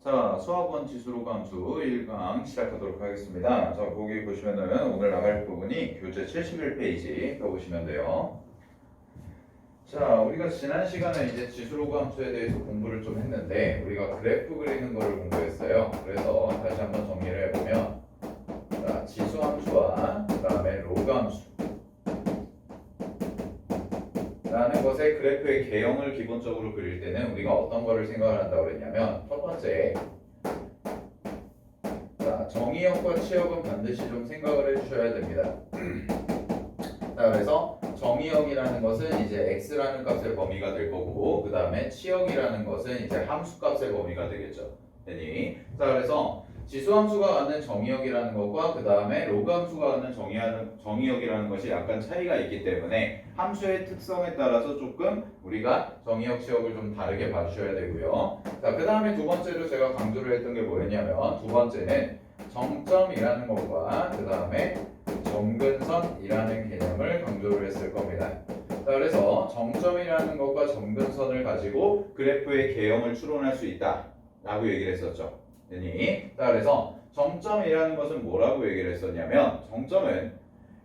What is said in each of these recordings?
자, 수학원 지수로 감수 1강 시작하도록 하겠습니다. 자, 거기 보시면은 오늘 나갈 부분이 교재 71페이지 펴보시면 돼요. 자, 우리가 지난 시간에 이제 지수로 감수에 대해서 공부를 좀 했는데 우리가 그래프 그리는 거를 공부했어요. 그래서 다시 한번 정리를 해보면 자, 지수 함수와 그 다음에 로그 함수 라는 것의 그래프의 개형을 기본적으로 그릴 때는 우리가 어떤 거를 생각을 한다고 그랬냐면 첫 번째, 자, 정의역과 치역은 반드시 좀 생각을 해주셔야 됩니다. 자, 그래서 정의역이라는 것은 이제 x라는 값의 범위가 될 거고 그 다음에 치역이라는 것은 이제 함수 값의 범위가 되겠죠. 되니? 자, 그래서 지수함수가 갖는 정의역이라는 것과 그 다음에 로그 함수가 갖는 정의역이라는 것이 약간 차이가 있기 때문에 함수의 특성에 따라서 조금 우리가 정의역, 치역을 좀 다르게 봐주셔야 되고요. 자, 그 다음에 두 번째로 제가 강조를 했던 게 뭐였냐면 두 번째는 정점이라는 것과 그 다음에 점근선이라는 개념을 강조를 했을 겁니다. 자, 그래서 정점이라는 것과 점근선을 가지고 그래프의 개형을 추론할 수 있다 라고 얘기를 했었죠. 자, 그래서 정점이라는 것은 뭐라고 얘기를 했었냐면 정점은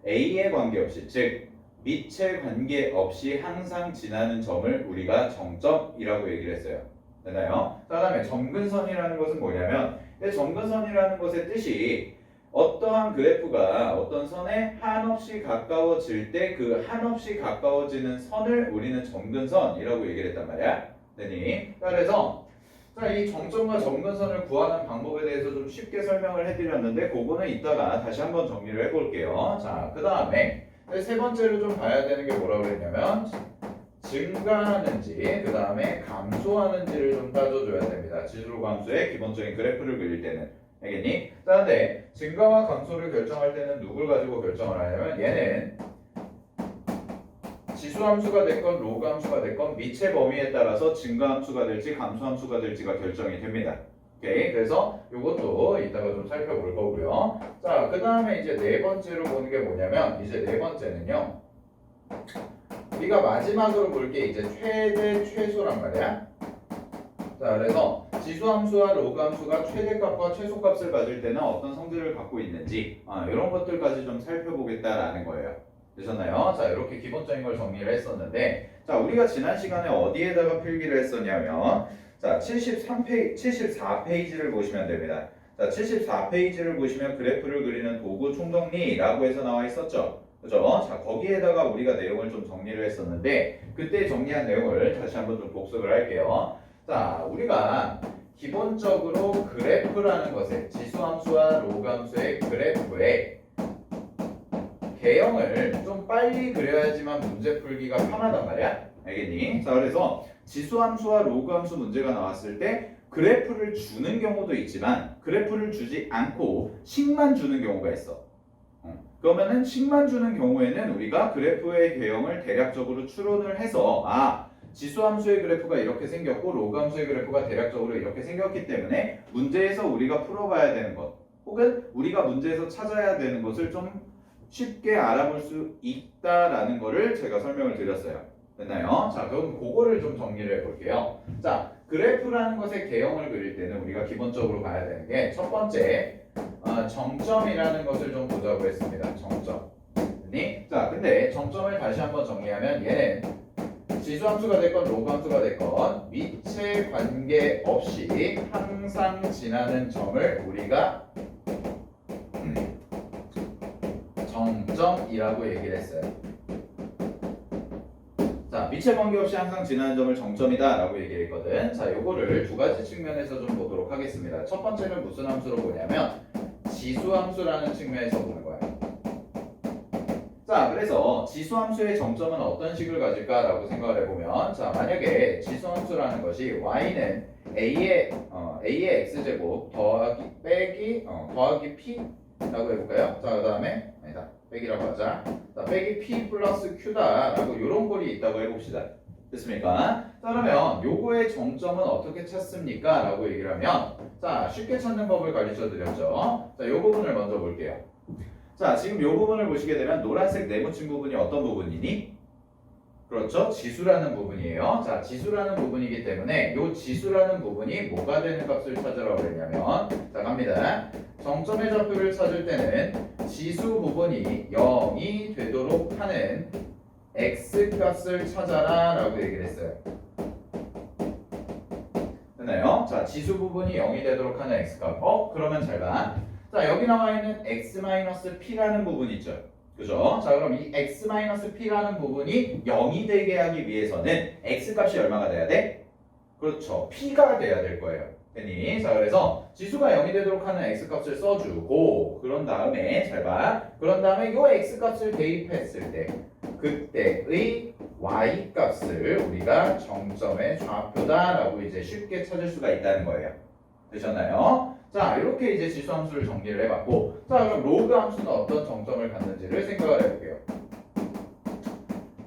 A에 관계없이 즉 밑에 관계없이 항상 지나는 점을 우리가 정점이라고 얘기를 했어요. 됐나요? 자, 그다음에 점근선이라는 것은 뭐냐면 이 점근선이라는 것의 뜻이 어떠한 그래프가 어떤 선에 한없이 가까워질 때 그 한없이 가까워지는 선을 우리는 점근선이라고 얘기를 했단 말이야. 되니? 자, 그래서 자, 이 정점과 점근선을 구하는 방법에 대해서 좀 쉽게 설명을 해드렸는데 그거는 이따가 다시 한번 정리를 해볼게요. 자, 그 다음에 세 번째로 좀 봐야 되는 게 뭐라고 그랬냐면 증가하는지 그 다음에 감소하는지를 좀 따져줘야 됩니다. 지수로 감수의 기본적인 그래프를 그릴 때는. 알겠니? 자, 근데 증가와 감소를 결정할 때는 누굴 가지고 결정을 하냐면 얘는 지수함수가 됐건 로그 함수가 됐건 밑의 범위에 따라서 증가함수가 될지 감소함수가 될지가 결정이 됩니다. 오케이, 그래서 이것도 이따가 좀 살펴볼 거고요. 자, 그 다음에 이제 네 번째로 보는 게 뭐냐면 이제 네 번째는요. 우리가 마지막으로 볼 게 이제 최대 최소란 말이야. 자, 그래서 지수함수와 로그함수가 최대값과 최소값을 가질 때는 어떤 성질을 갖고 있는지 이런 것들까지 좀 살펴보겠다라는 거예요. 되셨나요? 자, 이렇게 기본적인 걸 정리를 했었는데 자, 우리가 지난 시간에 어디에다가 필기를 했었냐면 자, 74페이지를 보시면 됩니다. 자, 74페이지를 보시면 그래프를 그리는 도구 총정리라고 해서 나와 있었죠. 그죠? 자, 거기에다가 우리가 내용을 좀 정리를 했었는데 그때 정리한 내용을 다시 한번 좀 복습을 할게요. 자, 우리가 기본적으로 그래프라는 것에 지수함수와 로그함수의 그래프에 개형을 좀 빨리 그려야지만 문제 풀기가 편하단 말이야. 알겠니? 자, 그래서 지수함수와 로그함수 문제가 나왔을 때 그래프를 주는 경우도 있지만 그래프를 주지 않고 식만 주는 경우가 있어. 그러면은 식만 주는 경우에는 우리가 그래프의 개형을 대략적으로 추론을 해서 지수함수의 그래프가 이렇게 생겼고 로그함수의 그래프가 대략적으로 이렇게 생겼기 때문에 문제에서 우리가 풀어봐야 되는 것 혹은 우리가 문제에서 찾아야 되는 것을 좀 쉽게 알아볼 수 있다라는 거를 제가 설명을 드렸어요. 됐나요? 자, 그럼 그거를 좀 정리를 해볼게요. 자, 그래프라는 것의 개형을 그릴 때는 우리가 기본적으로 봐야 되는 게 첫 번째 정점이라는 것을 좀 보자고 했습니다. 정점. 자, 근데 정점을 다시 한번 정리하면 얘는 지수함수가 됐건 로그함수가 됐건 밑에 관계없이 항상 지나는 점을 우리가 정점이라고 얘기를 했어요. 자, 밑에 관계없이 항상 지나는 점을 정점이다 라고 얘기했거든. 자, 요거를 두 가지 측면에서 좀 보도록 하겠습니다. 첫 번째는 무슨 함수로 보냐면 지수함수라는 측면에서 보는 거야. 자, 그래서 지수함수의 정점은 어떤 식을 가질까라고 생각을 해보면 자, 만약에 지수함수라는 것이 y는 a의 x제곱 더하기 p라고 해볼까요? 자, 그 다음에 아니다, 빼기라고 하자. 자, 빼기 p 플러스 q다라고 이런 꼴이 있다고 해봅시다. 됐습니까? 자, 그러면 요거의 정점은 어떻게 찾습니까? 라고 얘기를 하면 자, 쉽게 찾는 법을 가르쳐 드렸죠. 자, 요 부분을 먼저 볼게요. 자, 지금 요 부분을 보시게 되면 노란색 네모친 부분이 어떤 부분이니? 그렇죠. 지수라는 부분이에요. 자, 지수라는 부분이기 때문에 이 지수라는 부분이 뭐가 되는 값을 찾으라고 그랬냐면 자, 갑니다. 정점의 좌표를 찾을 때는 지수 부분이 0이 되도록 하는 x값을 찾아라 라고 얘기를 했어요. 됐나요? 자, 지수 부분이 0이 되도록 하는 x값. 그러면 잘 봐. 자, 여기 나와 있는 x-p라는 부분 있죠. 그죠? 자, 그럼 이 x-p라는 부분이 0이 되게 하기 위해서는 x값이 얼마가 돼야 돼? 그렇죠. p가 돼야 될 거예요. 됐니? 자, 그래서 지수가 0이 되도록 하는 x값을 써주고 그런 다음에 잘 봐. 그런 다음에 이 x값을 대입했을 때 그때의 y값을 우리가 정점의 좌표다라고 이제 쉽게 찾을 수가 있다는 거예요. 되셨나요? 자, 이렇게 이제 지수 함수를 정리를 해봤고, 자, 그럼 로그 함수는 어떤 정점을 갖는지를 생각을 해볼게요.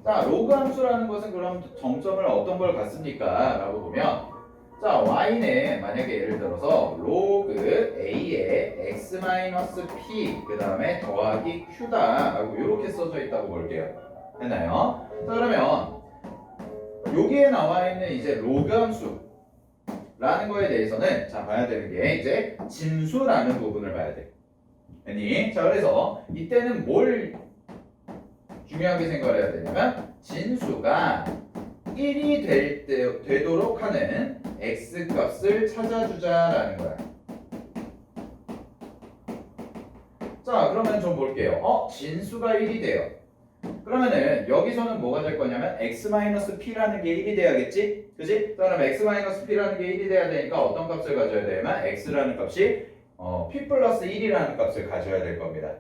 자, 로그 함수라는 것은 그럼 정점을 어떤 걸 갖습니까? 라고 보면, 자, y는 만약에 예를 들어서 로그 a의 x-p 그 다음에 더하기 q다 라고 이렇게 써져 있다고 볼게요. 됐나요? 자, 그러면 여기에 나와 있는 이제 로그 함수 라는 거에 대해서는 자 봐야 되는 게 이제 진수라는 부분을 봐야 돼. 아니, 자 그래서 이때는 뭘 중요하게 생각을 해야 되냐면 진수가 1이 되도록 하는 x값을 찾아주자라는 거야. 자 그러면 좀 볼게요. 진수가 1이 돼요. 그러면은 여기서는 뭐가 될 거냐면 x-p라는 게 1이 돼야겠지? 그지? 그럼 x-p라는 게 1이 돼야 되니까 어떤 값을 가져야 되냐면 x라는 값이 p 플러스 1이라는 값을 가져야 될 겁니다.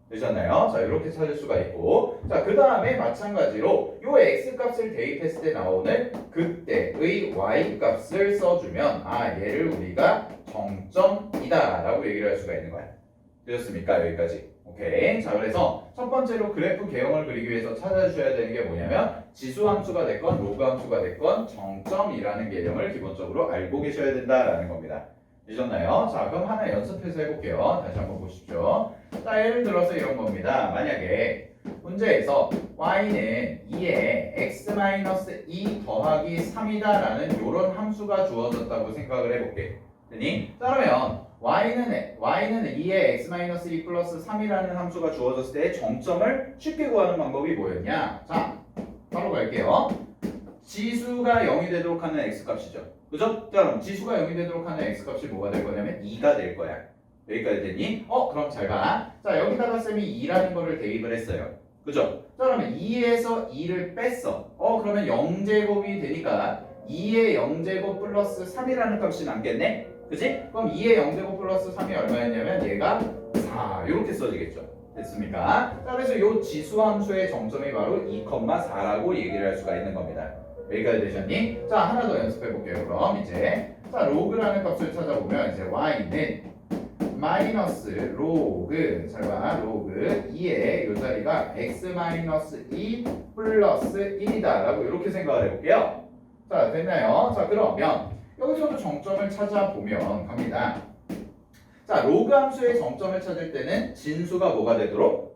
되셨나요? 자 이렇게 찾을 수가 있고 자 그 다음에 마찬가지로 요 x값을 대입했을 때 나오는 그때의 y값을 써주면 얘를 우리가 정점이다 라고 얘기를 할 수가 있는 거야. 되셨습니까? 여기까지. 오케이. 자, 그래서 첫 번째로 그래프 개형을 그리기 위해서 찾아주셔야 되는 게 뭐냐면 지수 함수가 됐건 로그 함수가 됐건 정점이라는 개념을 기본적으로 알고 계셔야 된다라는 겁니다. 되셨나요? 자, 그럼 하나 연습해서 해볼게요. 다시 한번 보십시오. 자, 예를 들어서 이런 겁니다. 만약에 문제에서 y는 2에 x-2 더하기 3이다라는 이런 함수가 주어졌다고 생각을 해볼게. 되니? 자, 그러면 y는 2에 x-2 플러스 3이라는 함수가 주어졌을 때 정점을 쉽게 구하는 방법이 뭐였냐? 자, 바로 갈게요. 지수가 0이 되도록 하는 x값이죠. 그죠? 자, 그럼 지수가 0이 되도록 하는 x값이 뭐가 될 거냐면 2가 될 거야. 여기까지 됐니? 그럼 잘 봐. 자, 여기다가 쌤이 2라는 거를 대입을 했어요. 그죠? 자, 그러면 2에서 2를 뺐어. 그러면 0제곱이 되니까 2의 0제곱 플러스 3이라는 값이 남겠네? 그치? 그럼 2의 0제곱 플러스 3이 얼마였냐면 얘가 4 이렇게 써지겠죠. 됐습니까? 자, 그래서 이 지수함수의 정점이 바로 2,4라고 얘기를 할 수가 있는 겁니다. 여기까지 되셨니? 자, 하나 더 연습해 볼게요. 그럼 이제 자 로그라는 값을 찾아보면 이제 y는 마이너스 로그 잘 봐. 로그 2의 이 자리가 x-2 플러스 1이다 라고 이렇게 생각을 해볼게요. 자, 됐나요? 자, 그러면 여기서도 정점을 찾아보면 갑니다. 자, 로그 함수의 정점을 찾을 때는 진수가 뭐가 되도록?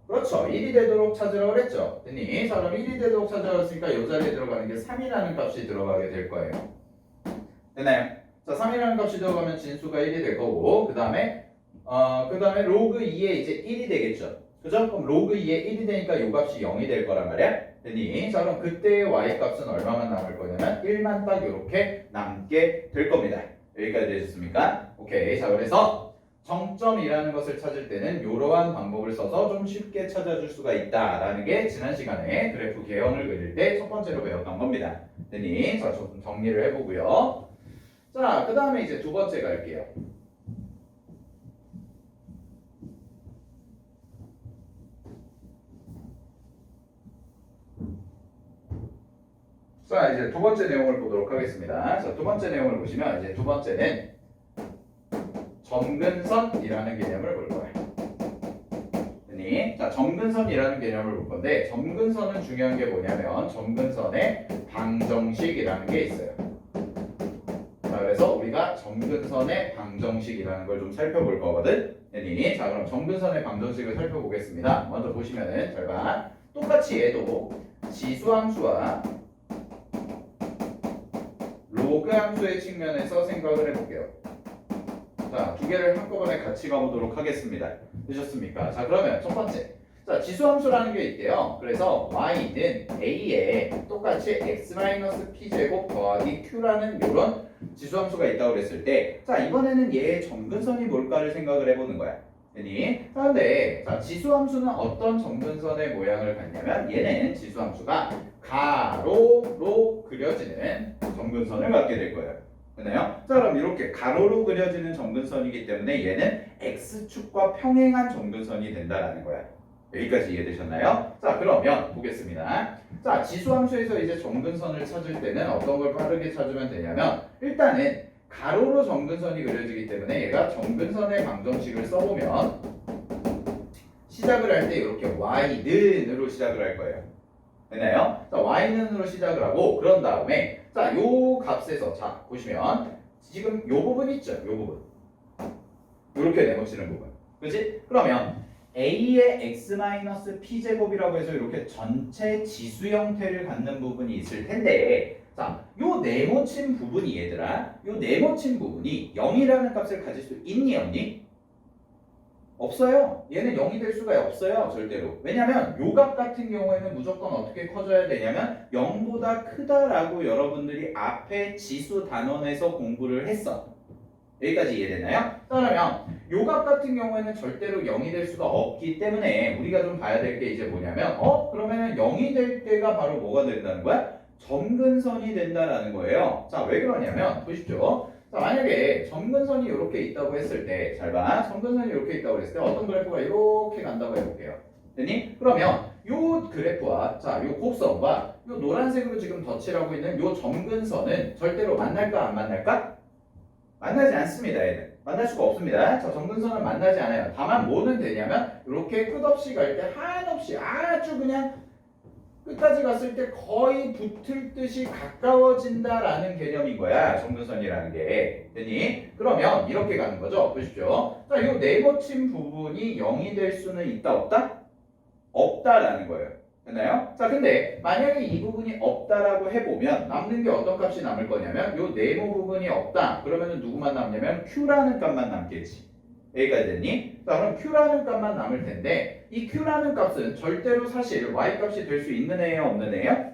그렇죠. 1이 되도록 찾으라고 그랬죠. 됐니? 자, 그럼 1이 되도록 찾으라고 했으니까 이 자리에 들어가는 게 3이라는 값이 들어가게 될 거예요. 됐나요? 자, 3이라는 값이 들어가면 진수가 1이 될 거고 그 다음에 로그 2에 이제 1이 되겠죠. 그죠? 그럼 로그 2에 1이 되니까 이 값이 0이 될 거란 말이야. 됐니? 자, 그럼 그때의 y값은 얼마만 남을 거냐면 1만 딱 이렇게 남게 될 겁니다. 여기까지 되셨습니까? 오케이. 자, 그래서 정점이라는 것을 찾을 때는 이러한 방법을 써서 좀 쉽게 찾아줄 수가 있다라는 게 지난 시간에 그래프 개형을 그릴 때 첫 번째로 배웠던 겁니다. 됐니? 자, 좀 정리를 해보고요. 자, 그 다음에 이제 두 번째 갈게요. 자, 이제 두 번째 내용을 보도록 하겠습니다. 자, 두 번째 내용을 보시면 이제 두 번째는 점근선이라는 개념을 볼 거예요. 자, 점근선이라는 개념을 볼 건데 점근선은 중요한 게 뭐냐면 점근선의 방정식이라는 게 있어요. 자, 그래서 우리가 점근선의 방정식이라는 걸 좀 살펴볼 거거든. 자, 그럼 점근선의 방정식을 살펴보겠습니다. 먼저 보시면은 잘 봐. 똑같이 얘도 지수함수와 로그함수의 측면에서 생각을 해볼게요. 자, 두 개를 한꺼번에 같이 가보도록 하겠습니다. 되셨습니까? 자, 그러면 첫 번째. 자, 지수함수라는 게 있대요. 그래서 y는 a에 똑같이 x-p제곱 더하기 q라는 이런 지수함수가 있다고 그랬을 때, 자, 이번에는 얘의 점근선이 뭘까를 생각을 해보는 거야. 그런데 자, 지수함수는 어떤 점근선의 모양을 갖냐면 얘는 지수함수가 가로로 그려지는 점근선을 갖게 될 거예요. 됐나요? 자, 그럼 이렇게 가로로 그려지는 점근선이기 때문에 얘는 x축과 평행한 점근선이 된다라는 거야. 여기까지 이해되셨나요? 자, 그러면 보겠습니다. 자, 지수함수에서 이제 점근선을 찾을 때는 어떤 걸 빠르게 찾으면 되냐면 일단은 가로로 점근선이 그려지기 때문에 얘가 점근선의 방정식을 써보면 시작을 할 때 이렇게 y는으로 시작을 할 거예요. 됐나요? 자, y는으로 시작을 하고 그런 다음에 자, 요 값에서 자, 보시면 지금 요 부분 있죠? 요 부분. 이렇게 네모치는 부분. 그렇지? 그러면 a의 x-p제곱이라고 해서 이렇게 전체 지수 형태를 갖는 부분이 있을 텐데 자, 요 네모친 부분이 얘들아 요 네모친 부분이 0이라는 값을 가질 수 있니 없니? 없어요. 얘는 0이 될 수가 없어요. 절대로. 왜냐면 요 값 같은 경우에는 무조건 어떻게 커져야 되냐면 0보다 크다라고 여러분들이 앞에 지수 단원에서 공부를 했어. 여기까지 이해되나요? 그러면 요 값 같은 경우에는 절대로 0이 될 수가 없기 때문에 우리가 좀 봐야 될 게 이제 뭐냐면 그러면은 0이 될 때가 바로 뭐가 된다는 거야? 점근선이 된다라는 거예요. 자, 왜 그러냐면 보십시오. 자, 만약에 점근선이 이렇게 있다고 했을 때 잘 봐. 점근선이 이렇게 있다고 했을 때 어떤 그래프가 이렇게 간다고 해볼게요. 됐니? 그러면 요 그래프와 자, 요 곡선과 요 노란색으로 지금 덧칠하고 있는 요 점근선은 절대로 만날까 안 만날까? 만나지 않습니다. 얘는 만날 수가 없습니다. 자, 점근선은 만나지 않아요. 다만 뭐는 되냐면 이렇게 끝없이 갈 때 한없이 아주 그냥 끝까지 갔을 때 거의 붙을 듯이 가까워진다라는 개념인 거야. 점근선이라는 게. 됐니? 그러면 이렇게 가는 거죠. 보십시오. 자, 이 네모친 부분이 0이 될 수는 있다 없다? 없다라는 거예요. 됐나요? 자, 근데 만약에 이 부분이 없다라고 해보면 남는 게 어떤 값이 남을 거냐면 이 네모 부분이 없다. 그러면은 누구만 남냐면 q라는 값만 남겠지. 여기까지 됐니? 자, 그럼 q라는 값만 남을 텐데 이 q라는 값은 절대로 사실 y값이 될 수 있는 애예요? 없는 애예요?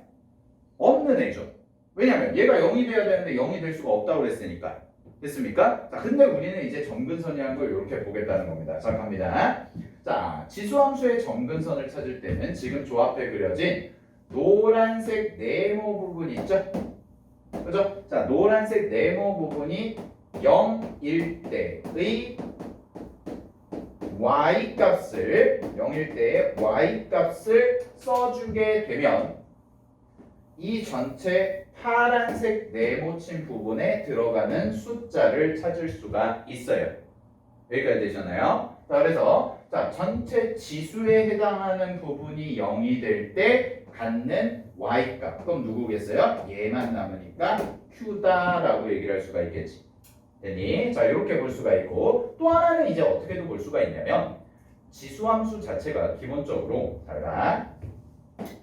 없는 애죠. 왜냐면 얘가 0이 돼야 되는데 0이 될 수가 없다고 그랬으니까. 됐습니까? 자, 근데 우리는 이제 점근선이라는 걸 이렇게 보겠다는 겁니다. 자, 갑니다. 자, 지수함수의 점근선을 찾을 때는 지금 조합해 그려진 노란색 네모 부분 있죠? 그죠? 자, 노란색 네모 부분이 0일 때의 y값을 0일 때의 y값을 써주게 되면 이 전체 파란색 네모친 부분에 들어가는 숫자를 찾을 수가 있어요. 여기까지 되셨나요? 자, 그래서 자, 전체 지수에 해당하는 부분이 0이 될 때 갖는 y값. 그럼 누구겠어요? 얘만 남으니까 q다라고 얘기를 할 수가 있겠지. 됐니? 자, 이렇게 볼 수가 있고 또 하나는 이제 어떻게도 볼 수가 있냐면 지수함수 자체가 기본적으로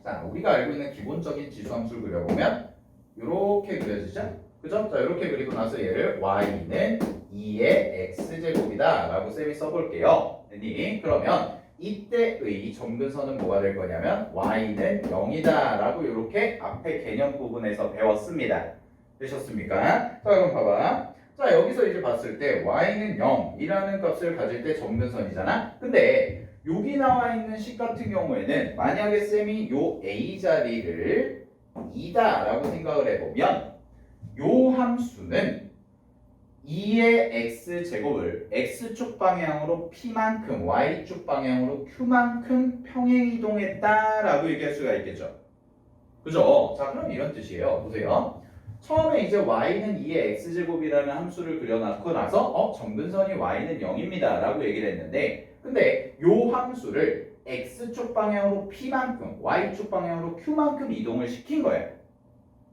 자, 우리가 알고 있는 기본적인 지수함수를 그려보면 이렇게 그려지죠? 그죠? 자, 이렇게 그리고 나서 얘를 y는 2의 x제곱이다 라고 쌤이 써볼게요. 됐니? 그러면 이때의 점근선은 뭐가 될 거냐면 y는 0이다 라고 이렇게 앞에 개념 부분에서 배웠습니다. 되셨습니까? 자, 그럼 봐봐. 자, 여기서 이제 봤을 때 y는 0이라는 값을 가질 때 점근선이잖아. 근데 여기 나와 있는 식 같은 경우에는 만약에 쌤이 요 a 자리를 2다 라고 생각을 해보면 요 함수는 2의 x제곱을 x축 방향으로 p만큼 y축 방향으로 q만큼 평행이동했다 라고 얘기할 수가 있겠죠. 그죠? 자, 그럼 이런 뜻이에요. 보세요. 처음에 이제 y는 2의 x제곱이라는 함수를 그려놓고 나서 점근선이 y는 0입니다 라고 얘기를 했는데 근데 요 함수를 x축 방향으로 p만큼 y축 방향으로 q만큼 이동을 시킨 거예요.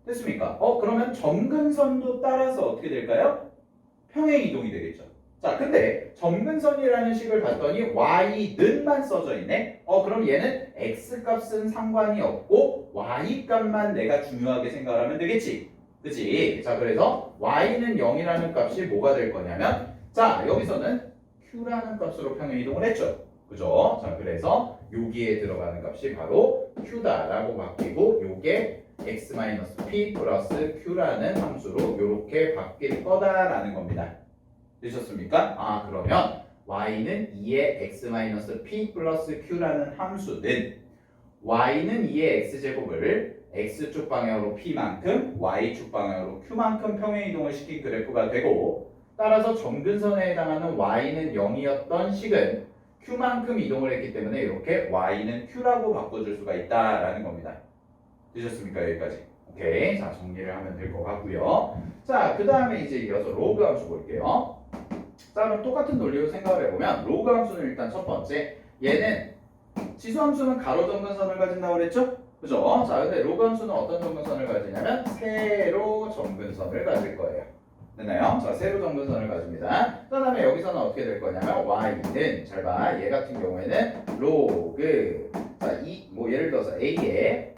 됐습니까? 그러면 점근선도 따라서 어떻게 될까요? 평행 이동이 되겠죠. 자, 근데 점근선이라는 식을 봤더니 y는만 써져 있네. 그럼 얘는 x 값은 상관이 없고 y 값만 내가 중요하게 생각을 하면 되겠지. 그치? 자, 그래서 y는 0이라는 값이 뭐가 될 거냐면, 자, 여기서는 q라는 값으로 평행 이동을 했죠. 그죠? 자, 그래서 여기에 들어가는 값이 바로 q다라고 바뀌고, 요게 x-p 플러스 q라는 함수로 이렇게 바뀔 거다라는 겁니다. 되셨습니까? 그러면 y는 2의 x-p 플러스 q라는 함수는 y는 2의 x제곱을 x축 방향으로 p만큼 y축 방향으로 q만큼 평행 이동을 시킨 그래프가 되고, 따라서 점근선에 해당하는 y는 0이었던 식은 q만큼 이동을 했기 때문에 이렇게 y는 q라고 바꿔줄 수가 있다라는 겁니다. 되셨습니까? 여기까지. 오케이. 자, 정리를 하면 될 것 같고요. 자, 그 다음에 이제 이어서 로그 함수 볼게요. 자, 그럼 똑같은 논리로 생각을 해보면 로그 함수는 일단 첫 번째, 얘는 지수 함수는 가로 점근선을 가진다고 그랬죠? 그죠? 자, 근데 로그 함수는 어떤 점근선을 가지냐면 세로 점근선을 가질 거예요. 됐나요? 자, 세로 점근선을 가집니다. 그 다음에 여기서는 어떻게 될 거냐면 y는, 잘 봐, 얘 같은 경우에는 로그, 자, 예를 들어서 a에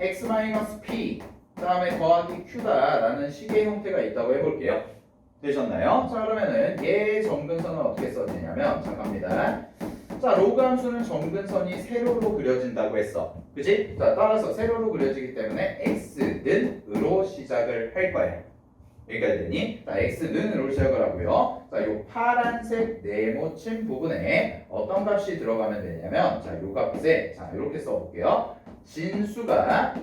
x-p 그 다음에 더하기 q다라는 식의 형태가 있다고 해볼게요. 되셨나요? 자, 그러면은 얘 점근선은 어떻게 써지냐면, 잠깐만요. 자, 로그 함수는 점근선이 세로로 그려진다고 했어. 그치? 자, 따라서 세로로 그려지기 때문에 x는으로 시작을 할 거예요. 여기까지 되니? 자, x는으로 시작을 하고요. 자, 요 파란색 네모친 부분에 어떤 값이 들어가면 되냐면, 자, 요 값에, 자, 이렇게 써볼게요. 진수가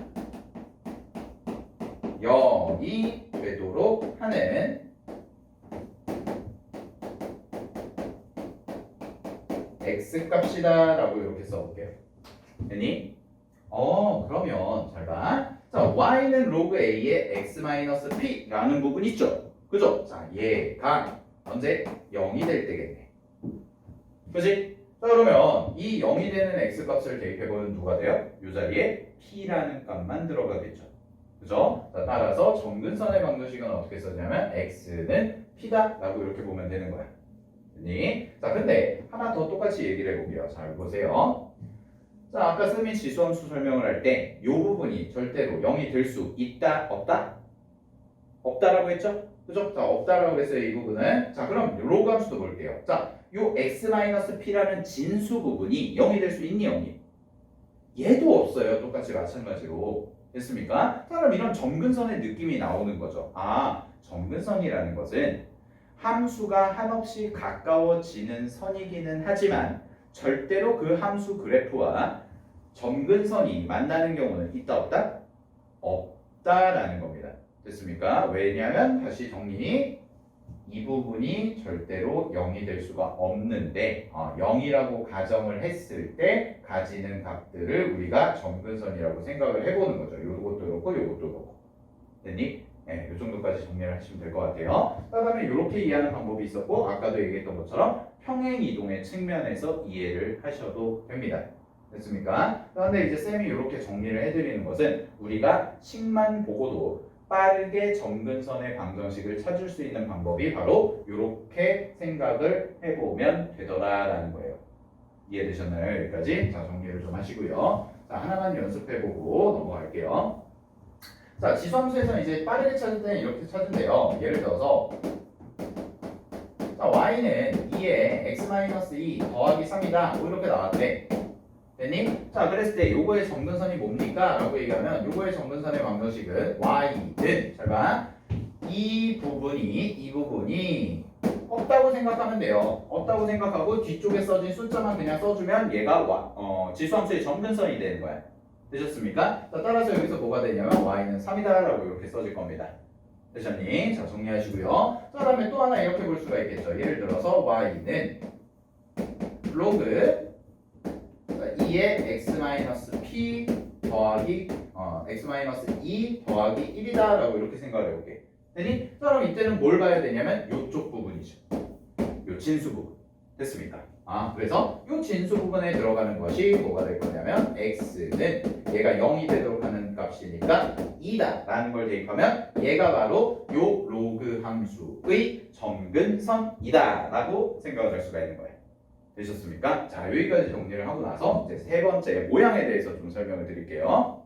0이 되도록 하는 x값이다 라고 이렇게 써볼게요. 됐니? 그러면 잘 봐. 자, y는 로그 a의 x-p 라는 부분 있죠? 그죠? 자, 얘가 언제 0이 될 때겠네. 그치? 자, 그러면 이 0이 되는 x값을 대입해보면 누가 돼요? 이 자리에 p라는 값만 들어가겠죠. 그죠? 자, 따라서 점근선의 방정식은 어떻게 써지냐면 x는 p다 라고 이렇게 보면 되는 거야. 자, 근데 하나 더 똑같이 얘기를 해볼게요. 잘 보세요. 자, 아까 쌤이 지수함수 설명을 할 때 이 부분이 절대로 0이 될 수 있다, 없다? 없다라고 했죠? 그죠? 자, 없다라고 했어요, 이 부분은. 자, 그럼 로그 함수도 볼게요. 자, 요 x-p라는 진수 부분이 0이 될 수 있니, 없니? 얘도 없어요. 똑같이 마찬가지로. 됐습니까? 자, 그럼 이런 점근선의 느낌이 나오는 거죠. 점근선이라는 것은 함수가 한없이 가까워지는 선이기는 하지만 절대로 그 함수 그래프와 점근선이 만나는 경우는 있다, 없다? 없다라는 겁니다. 됐습니까? 왜냐하면 다시 정리, 이 부분이 절대로 0이 될 수가 없는데 0이라고 가정을 했을 때 가지는 값들을 우리가 점근선이라고 생각을 해보는 거죠. 요것도 그렇고 요것도 그렇고. 됐니? 네, 이 정도까지 정리를 하시면 될 것 같아요. 그다음에 이렇게 이해하는 방법이 있었고, 아까도 얘기했던 것처럼 평행 이동의 측면에서 이해를 하셔도 됩니다. 됐습니까? 그런데 이제 쌤이 이렇게 정리를 해드리는 것은 우리가 식만 보고도 빠르게 점근선의 방정식을 찾을 수 있는 방법이 바로 이렇게 생각을 해보면 되더라라는 거예요. 이해되셨나요? 여기까지? 자, 정리를 좀 하시고요. 자, 하나만 연습해보고 넘어갈게요. 자, 지수함수에서는 이제 빠르게 찾을 때는 이렇게 찾은데요. 예를 들어서 자, y는 2에 x-2 더하기 3이다. 뭐 이렇게 나왔대. 됐니? 자, 그랬을 때 요거의 점근선이 뭡니까? 라고 얘기하면 요거의 점근선의 방정식은 y는, 잘 봐, 이 부분이 없다고 생각하면 돼요. 없다고 생각하고 뒤쪽에 써진 숫자만 그냥 써주면 얘가 지수함수의 점근선이 되는 거야. 되셨습니까? 자, 따라서 여기서 뭐가 되냐면 y는 3이다 라고 이렇게 써질 겁니다. 되셨니? 자, 정리하시고요. 자, 그다음에 또 하나 이렇게 볼 수가 있겠죠. 예를 들어서 y는 로그 2의 x-p 더하기 x-2 더하기 1이다 라고 이렇게 생각을 해볼게. 되니? 자, 그럼 이때는 뭘 봐야 되냐면 요쪽 부분이죠. 요 진수 부분. 됐습니까? 그래서 이 진수 부분에 들어가는 것이 뭐가 될 거냐면 x는 얘가 0이 되도록 하는 값이니까 2다 라는 걸 대입하면 얘가 바로 요 로그 함수의 점근선이다 라고 생각을 할 수가 있는 거예요. 되셨습니까? 자, 여기까지 정리를 하고 나서 이제 세 번째 모양에 대해서 좀 설명을 드릴게요.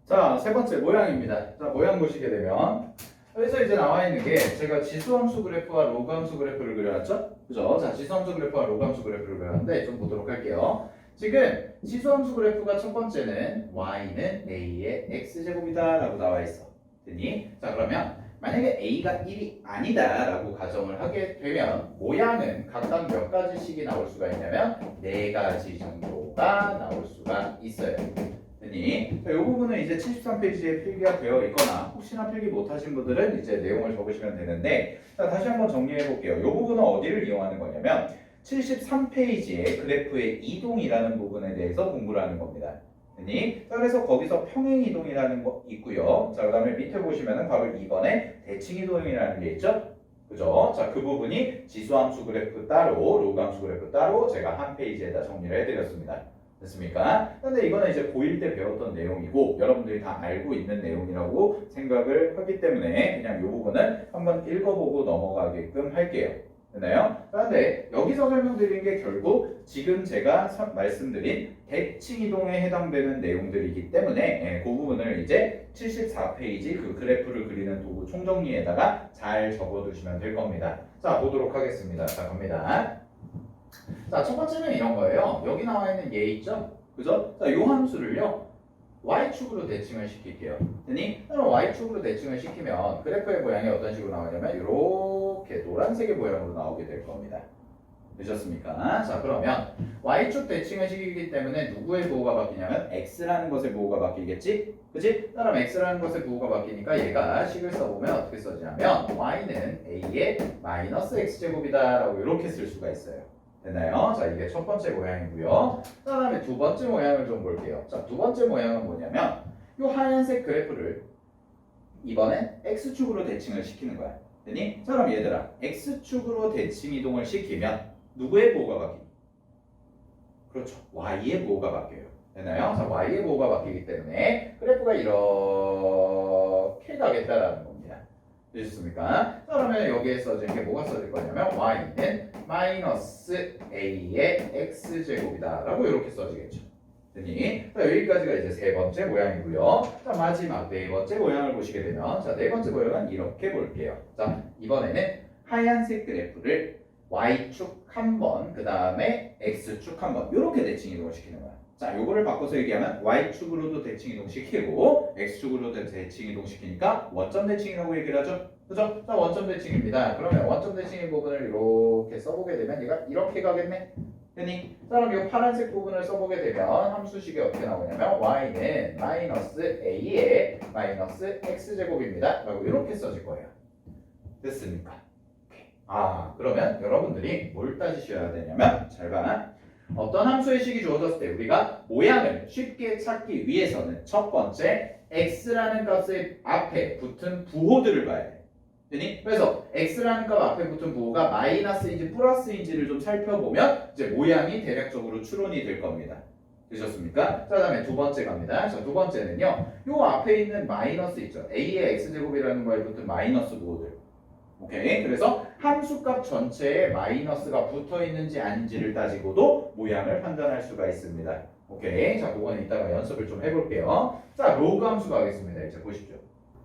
자, 세 번째 모양입니다. 자, 모양 보시게 되면 여기서 이제 나와 있는 게 제가 지수함수 그래프와 로그함수 그래프를 그려놨죠? 그죠? 자, 지수함수 그래프와 로그함수 그래프를 그렸는데 좀 보도록 할게요. 지금 지수함수 그래프가 첫 번째는 y는 a의 x제곱이다 라고 나와 있어. 됐니? 자, 그러면 만약에 a가 1이 아니다 라고 가정을 하게 되면 모양은 각각 몇 가지씩이 나올 수가 있냐면 4가지 정도가 나올 수가 있어요. 됐니? 자, 이 부분은 이제 73페이지에 필기가 되어 있거나 혹시나 필기 못하신 분들은 이제 내용을 적으시면 되는데, 자, 다시 한번 정리해 볼게요. 이 부분은 어디를 이용하는 거냐면 73페이지에 그래프의 이동이라는 부분에 대해서 공부를 하는 겁니다. 됐니? 자, 그래서 거기서 평행 이동이라는 거 있고요. 자, 그다음에 밑에 보시면은 바로 2번에 대칭 이동이라는 게 있죠. 그죠? 자, 그 부분이 지수함수 그래프 따로, 로그함수 그래프 따로 제가 한 페이지에다 정리를 해드렸습니다. 됐습니까? 근데 이거는 이제 고1 때 배웠던 내용이고 여러분들이 다 알고 있는 내용이라고 생각을 하기 때문에 그냥 이 부분은 한번 읽어보고 넘어가게끔 할게요. 됐나요? 그런데 여기서 설명드린 게 결국 지금 제가 말씀드린 대칭 이동에 해당되는 내용들이기 때문에 그 부분을 이제 74페이지 그 그래프를 그리는 도구 총정리에다가 잘 적어두시면 될 겁니다. 자, 보도록 하겠습니다. 자, 갑니다. 자, 첫 번째는 이런 거예요. 여기 나와 있는 얘 있죠? 그죠? 자, 요 함수를요 y축으로 대칭을 시킬게요. 됐니? 그럼 y축으로 대칭을 시키면 그래프의 모양이 어떤 식으로 나오냐면 이렇게 노란색의 모양으로 나오게 될 겁니다. 되셨습니까? 자, 그러면 y축 대칭을 시키기 때문에 누구의 부호가 바뀌냐면 x라는 것의 부호가 바뀌겠지? 그치? 그럼 x라는 것의 부호가 바뀌니까 얘가 식을 써보면 어떻게 써지냐면 y는 a의 마이너스 x제곱이다 라고 이렇게 쓸 수가 있어요. 됐나요? 자, 이게 첫 번째 모양이고요. 그 다음에 두 번째 모양을 좀 볼게요. 자, 두 번째 모양은 뭐냐면 이 하얀색 그래프를 이번엔 x축으로 대칭을 시키는 거야. 됐니? 자, 그럼 얘들아, x축으로 대칭 이동을 시키면 누구의 부호가 바뀌니? 그렇죠. y의 부호가 바뀌어요. 됐나요? 자, y의 부호가 바뀌기 때문에 그래프가 이렇게 가겠다라는 겁니다. 되셨습니까? 자, 그러면 여기에 써진 게 뭐가 써질 거냐면 y는 마이너스 a의 x제곱이다 라고 이렇게 써지겠죠. 됐니? 자, 여기까지가 이제 세 번째 모양이고요. 자, 마지막 네 번째 모양을 보시게 되면, 자, 네 번째 모양은 이렇게 볼게요. 자, 이번에는 하얀색 그래프를 y축 한 번, 그 다음에 x축 한 번 이렇게 대칭 이동을 시키는 거야. 자, 요거를 바꿔서 얘기하면 y축으로도 대칭 이동 시키고 x축으로도 대칭 이동 시키니까 원점 대칭이라고 얘기를 하죠. 그죠? 자, 원점 대칭입니다. 그러면 원점 대칭의 부분을 이렇게 써보게 되면 얘가 이렇게 가겠네. 됐니? 자, 그럼 이 파란색 부분을 써보게 되면 함수식이 어떻게 나오냐면 y는 마이너스 a의 마이너스 x제곱입니다 라고 이렇게 써질 거예요. 됐습니까? 아, 그러면 여러분들이 뭘 따지셔야 되냐면 잘 봐. 어떤 함수의 식이 주어졌을 때 우리가 모양을 쉽게 찾기 위해서는 첫 번째 x라는 값의 앞에 붙은 부호들을 봐야 돼. 되니? 그래서 x라는 값 앞에 붙은 부호가 마이너스인지 플러스인지를 좀 살펴보면 이제 모양이 대략적으로 추론이 될 겁니다. 되셨습니까? 자, 그다음에 두 번째 갑니다. 자, 두 번째는요. 요 앞에 있는 마이너스 있죠. a의 x제곱이라는 거에 붙은 마이너스 부호들. 오케이. 그래서 함수값 전체에 마이너스가 붙어 있는지 아닌지를 따지고도 모양을 판단할 수가 있습니다. 오케이. 자, 그거는 이따가 연습을 좀 해볼게요. 자, 로그 함수 가겠습니다. 이제 보십시오.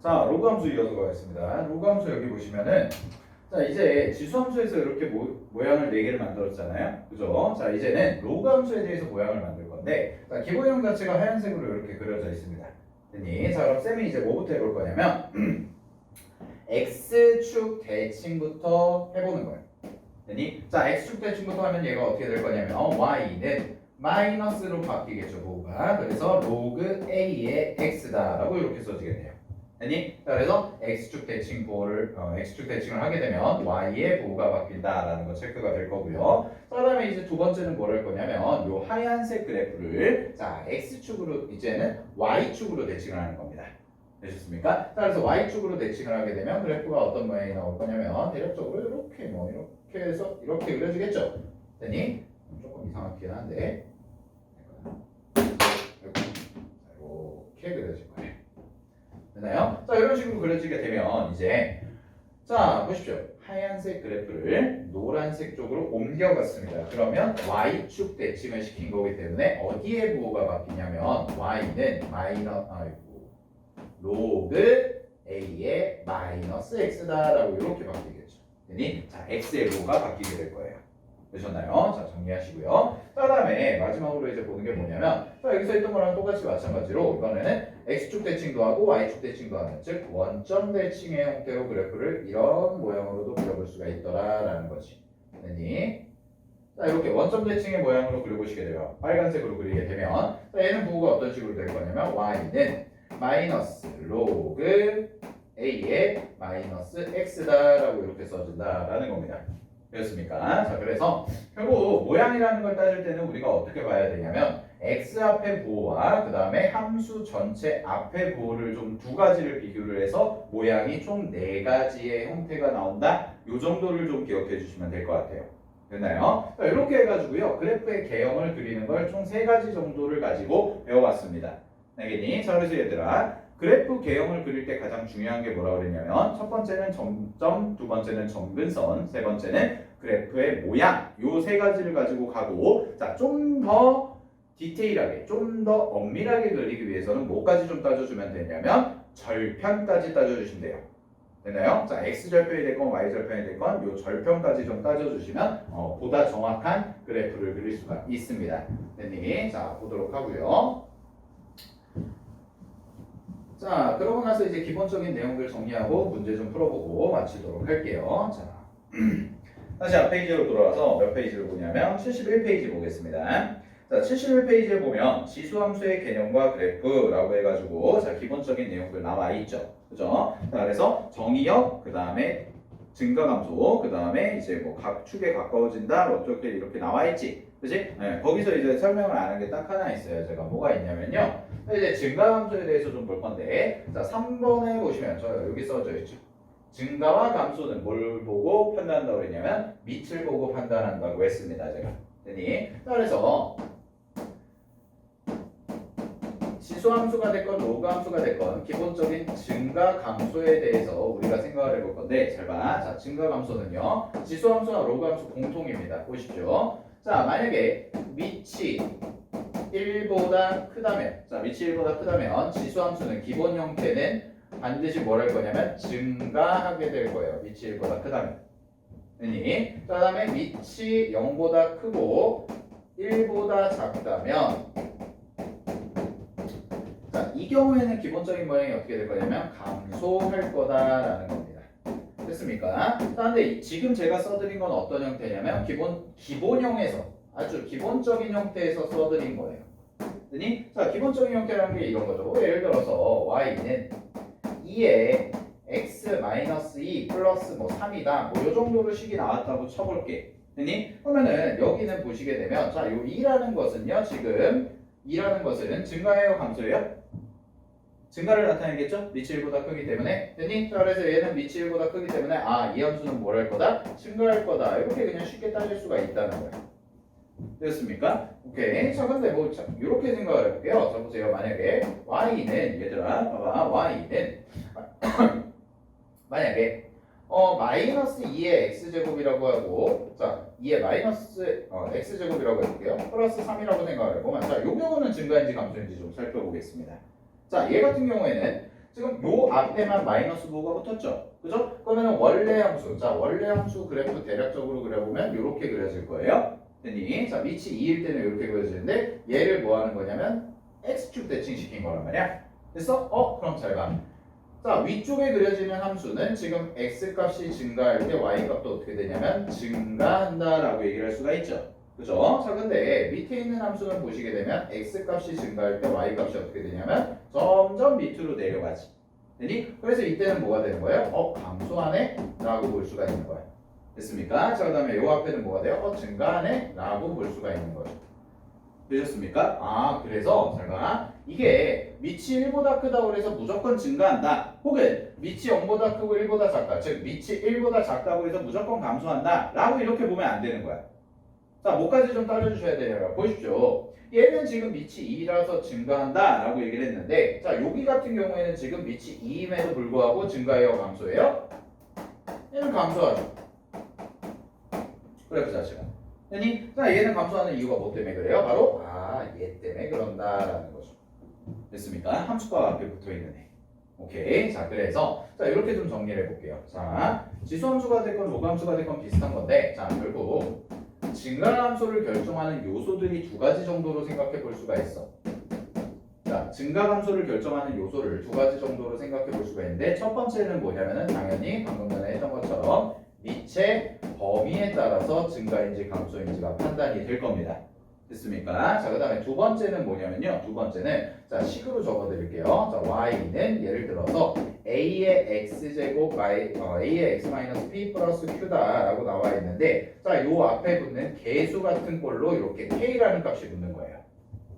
자, 로그 함수 이어서 가겠습니다. 로그 함수 여기 보시면은 자, 이제 지수 함수에서 이렇게 모양을 4개를 만들었잖아요. 그죠? 자, 이제는 로그 함수에 대해서 모양을 만들 건데, 자, 기본형 자체가 하얀색으로 이렇게 그려져 있습니다. 됐니? 자, 그럼 쌤이 이제 뭐부터 해볼 거냐면 x축 대칭부터 해보는 거예요. 됐니? 자, x축 대칭부터 하면 얘가 어떻게 될 거냐면 y는 마이너스로 바뀌겠죠, 부호가. 그래서 로그 a의 x다라고 이렇게 써지겠네요. 됐니? 자, 그래서 x축 대칭 부호를 x축 대칭을 하게 되면 y의 부호가 바뀐다라는 거 체크가 될 거고요. 자, 그다음에 이제 두 번째는 뭘 할 거냐면 요 하얀색 그래프를 자, x축으로 이제는 y축으로 대칭을 하는 겁니다. 되셨습니까? 자, 그래서 y축으로 대칭을 하게 되면 그래프가 어떤 모양이 나올 거냐면 대략적으로 이렇게 이렇게 해서 이렇게 그려지겠죠? 됐니? 조금 이상하긴 한데 이렇게 그려질 거예요. 되나요? 자, 이런 식으로 그려지게 되면 이제 자, 보십시오. 하얀색 그래프를 노란색 쪽으로 옮겨갔습니다. 그러면 y축 대칭을 시킨 거기 때문에 어디에 부호가 바뀌냐면 y는 로그 a의 마이너스 x다라고 이렇게 바뀌겠죠. 그러니 자, x의 부호가 바뀌게 될 거예요. 되셨나요? 자, 정리하시고요. 자, 다음에 마지막으로 이제 보는 게 뭐냐면, 자, 여기서 했던 거랑 똑같이 마찬가지로 이번에는 x축 대칭도 하고 y축 대칭도 하는, 즉 원점 대칭의 형태로 그래프를 이런 모양으로도 그려볼 수가 있더라라는 거지. 됐니? 자, 이렇게 원점 대칭의 모양으로 그려보시게 돼요. 빨간색으로 그리게 되면, 자, 얘는 부호가 어떤 식으로 될 거냐면 y는 마이너스 로그 a의 마이너스 x다라고 이렇게 써준다라는 겁니다. 되었습니까? 자, 그래서 결국 모양이라는 걸 따질 때는 우리가 어떻게 봐야 되냐면 x 앞의 부호와 그 다음에 함수 전체 앞의 부호를 좀 두 가지를 비교를 해서 모양이 총 네 가지의 형태가 나온다. 요 정도를 좀 기억해 주시면 될 것 같아요. 됐나요? 자, 이렇게 해가지고요. 그래프의 개형을 그리는 걸 총 세 가지 정도를 가지고 배워왔습니다. 알겠니? 자, 그래서 얘들아, 그래프 개형을 그릴 때 가장 중요한 게 뭐라고 그랬냐면 첫 번째는 점점, 두 번째는 점근선, 세 번째는 그래프의 모양, 요 세 가지를 가지고 가고, 자, 좀 더 디테일하게, 좀 더 엄밀하게 그리기 위해서는 뭐까지 좀 따져주면 되냐면 절편까지 따져주시면 돼요. 됐나요? 자, x절편이 됐건 y절편이 됐건 요 절편까지 좀 따져주시면 보다 정확한 그래프를 그릴 수가 있습니다. 됐니? 자, 보도록 하고요. 자, 그러고 나서 이제 기본적인 내용들 정리하고 문제 좀 풀어보고 마치도록 할게요. 자, 다시 앞 페이지로 돌아와서 몇 페이지를 보냐면 71페이지 보겠습니다. 자, 71페이지에 보면 지수함수의 개념과 그래프라고 해가지고 자, 기본적인 내용들 나와 있죠. 그죠? 자, 그래서 정의역, 그 다음에 증가감소, 그 다음에 이제 뭐 각 축에 가까워진다, 어떻게 이렇게 나와 있지. 그치? 네, 거기서 이제 설명을 안 한 게 딱 하나 있어요. 제가 뭐가 있냐면요. 이제 증가함수에 대해서 좀 볼 건데, 자, 3번에 보시면 저 여기 써져 있죠. 증가와 감소는 뭘 보고 판단한다고 그랬냐면 밑을 보고 판단한다고 했습니다. 제가. 되니? 자, 그래서 지수함수가 됐건 로그함수가 됐건 기본적인 증가 감소에 대해서 우리가 생각을 해볼 건데, 잘 봐. 자, 증가 감소는요. 지수함수와 로그함수 공통입니다. 보십시오. 자, 만약에 밑이 1보다 크다면, 자, 밑이 1보다 크다면 지수함수는 기본 형태는 반드시 뭘 할 거냐면 증가하게 될 거예요. 밑이 1보다 크다면. 그니? 그 다음에 밑이 0보다 크고 1보다 작다면, 자, 이 경우에는 기본적인 모양이 어떻게 될 거냐면 감소할 거다라는 겁니다. 됐습니까? 그런데 지금 제가 써드린 건 어떤 형태냐면 기본형에서 아주 기본적인 형태에서 써드린 거예요. 그니? 자, 기본적인 형태라는 게 이런 거죠. 예를 들어서 y는 2에 x-2 플러스 뭐 3이다. 뭐 요 정도로 식이 나왔다고 쳐볼게. 그니? 그러면은 여기는 보시게 되면 자, 요 2라는 것은요. 지금 2라는 것은 증가예요, 감소예요? 증가를 나타내겠죠? 밑이 1보다 크기 때문에. 됐니? 자, 그래서 얘는 밑이 1보다 크기 때문에 이 함수는 뭘 할 거다? 증가할 거다. 이렇게 그냥 쉽게 따질 수가 있다는 거예요. 됐습니까? 오케이. 자, 근데 뭐 이렇게 생각을 해볼게요. 자, 보세요. 만약에 y는 얘들아, 봐봐. y는 만약에 마이너스 2의 x제곱이라고 하고, 자, 2의 마이너스 x제곱이라고 해볼게요. 플러스 3이라고 생각을 해보면, 자, 이 경우는 증가인지 감소인지 좀 살펴보겠습니다. 자, 얘 같은 경우에는 지금 요 앞에만 마이너스 부호가 붙었죠. 그죠? 그러면 원래 함수, 자, 원래 함수 그래프 대략적으로 그려보면 이렇게 그려질 거예요. 됐니? 자, 밑이 2일 때는 이렇게 그려지는데 얘를 뭐 하는 거냐면 x축 대칭시킨 거란 말이야. 됐어? 그럼 잘 봐. 자, 위쪽에 그려지는 함수는 지금 x값이 증가할 때 y값도 어떻게 되냐면 증가한다라고 얘기를 할 수가 있죠. 그죠? 자, 근데 밑에 있는 함수는 보시게 되면 x값이 증가할 때 y값이 어떻게 되냐면 점점 밑으로 내려가지. 되니? 그래서 이때는 뭐가 되는 거예요? 감소하네? 라고 볼 수가 있는 거예요. 됐습니까? 자, 그 다음에 요 앞에는 뭐가 돼요? 증가하네? 라고 볼 수가 있는 거죠. 되셨습니까? 그래서 잘 봐. 이게 밑이 1보다 크다고 해서 무조건 증가한다. 혹은 밑이 0보다 크고 1보다 작다. 즉 밑이 1보다 작다고 해서 무조건 감소한다. 라고 이렇게 보면 안 되는 거야. 자, 뭐까지 좀 따져주셔야 돼요. 보십시오. 얘는 지금 밑이 2라서 증가한다 라고 얘기를 했는데, 자, 여기 같은 경우에는 지금 밑이 2임에도 불구하고 증가해요, 감소해요? 얘는 감소하죠. 그래프 자체가. 됐니? 자, 얘는 감소하는 이유가 뭐 때문에 그래요? 바로 얘 때문에 그런다라는 거죠. 됐습니까? 함수가 앞에 붙어있는 애. 오케이. 자, 그래서 자 이렇게 좀 정리를 해볼게요. 자, 지수함수가 됐건 로그함수가 됐건 비슷한 건데, 자 결국 증가함수를 결정하는 요소들이 두 가지 정도로 생각해 볼 수가 있어. 자, 증가함수를 결정하는 요소를 두 가지 정도로 생각해 볼 수가 있는데, 첫 번째는 뭐냐면은 당연히 방금 전에 했던 것처럼 밑의 범위에 따라서 증가인지 감소인지가 판단이 될 겁니다. 됐습니까? 자, 그 다음에 두 번째는 뭐냐면요. 두 번째는 자 식으로 적어드릴게요. 자, y는 예를 들어서 a의 x제곱 a의 x 마이너스 p 플러스 q다라고 나와 있는데, 자, 요 앞에 붙는 개수 같은 꼴로 이렇게 k라는 값이 붙는 거예요.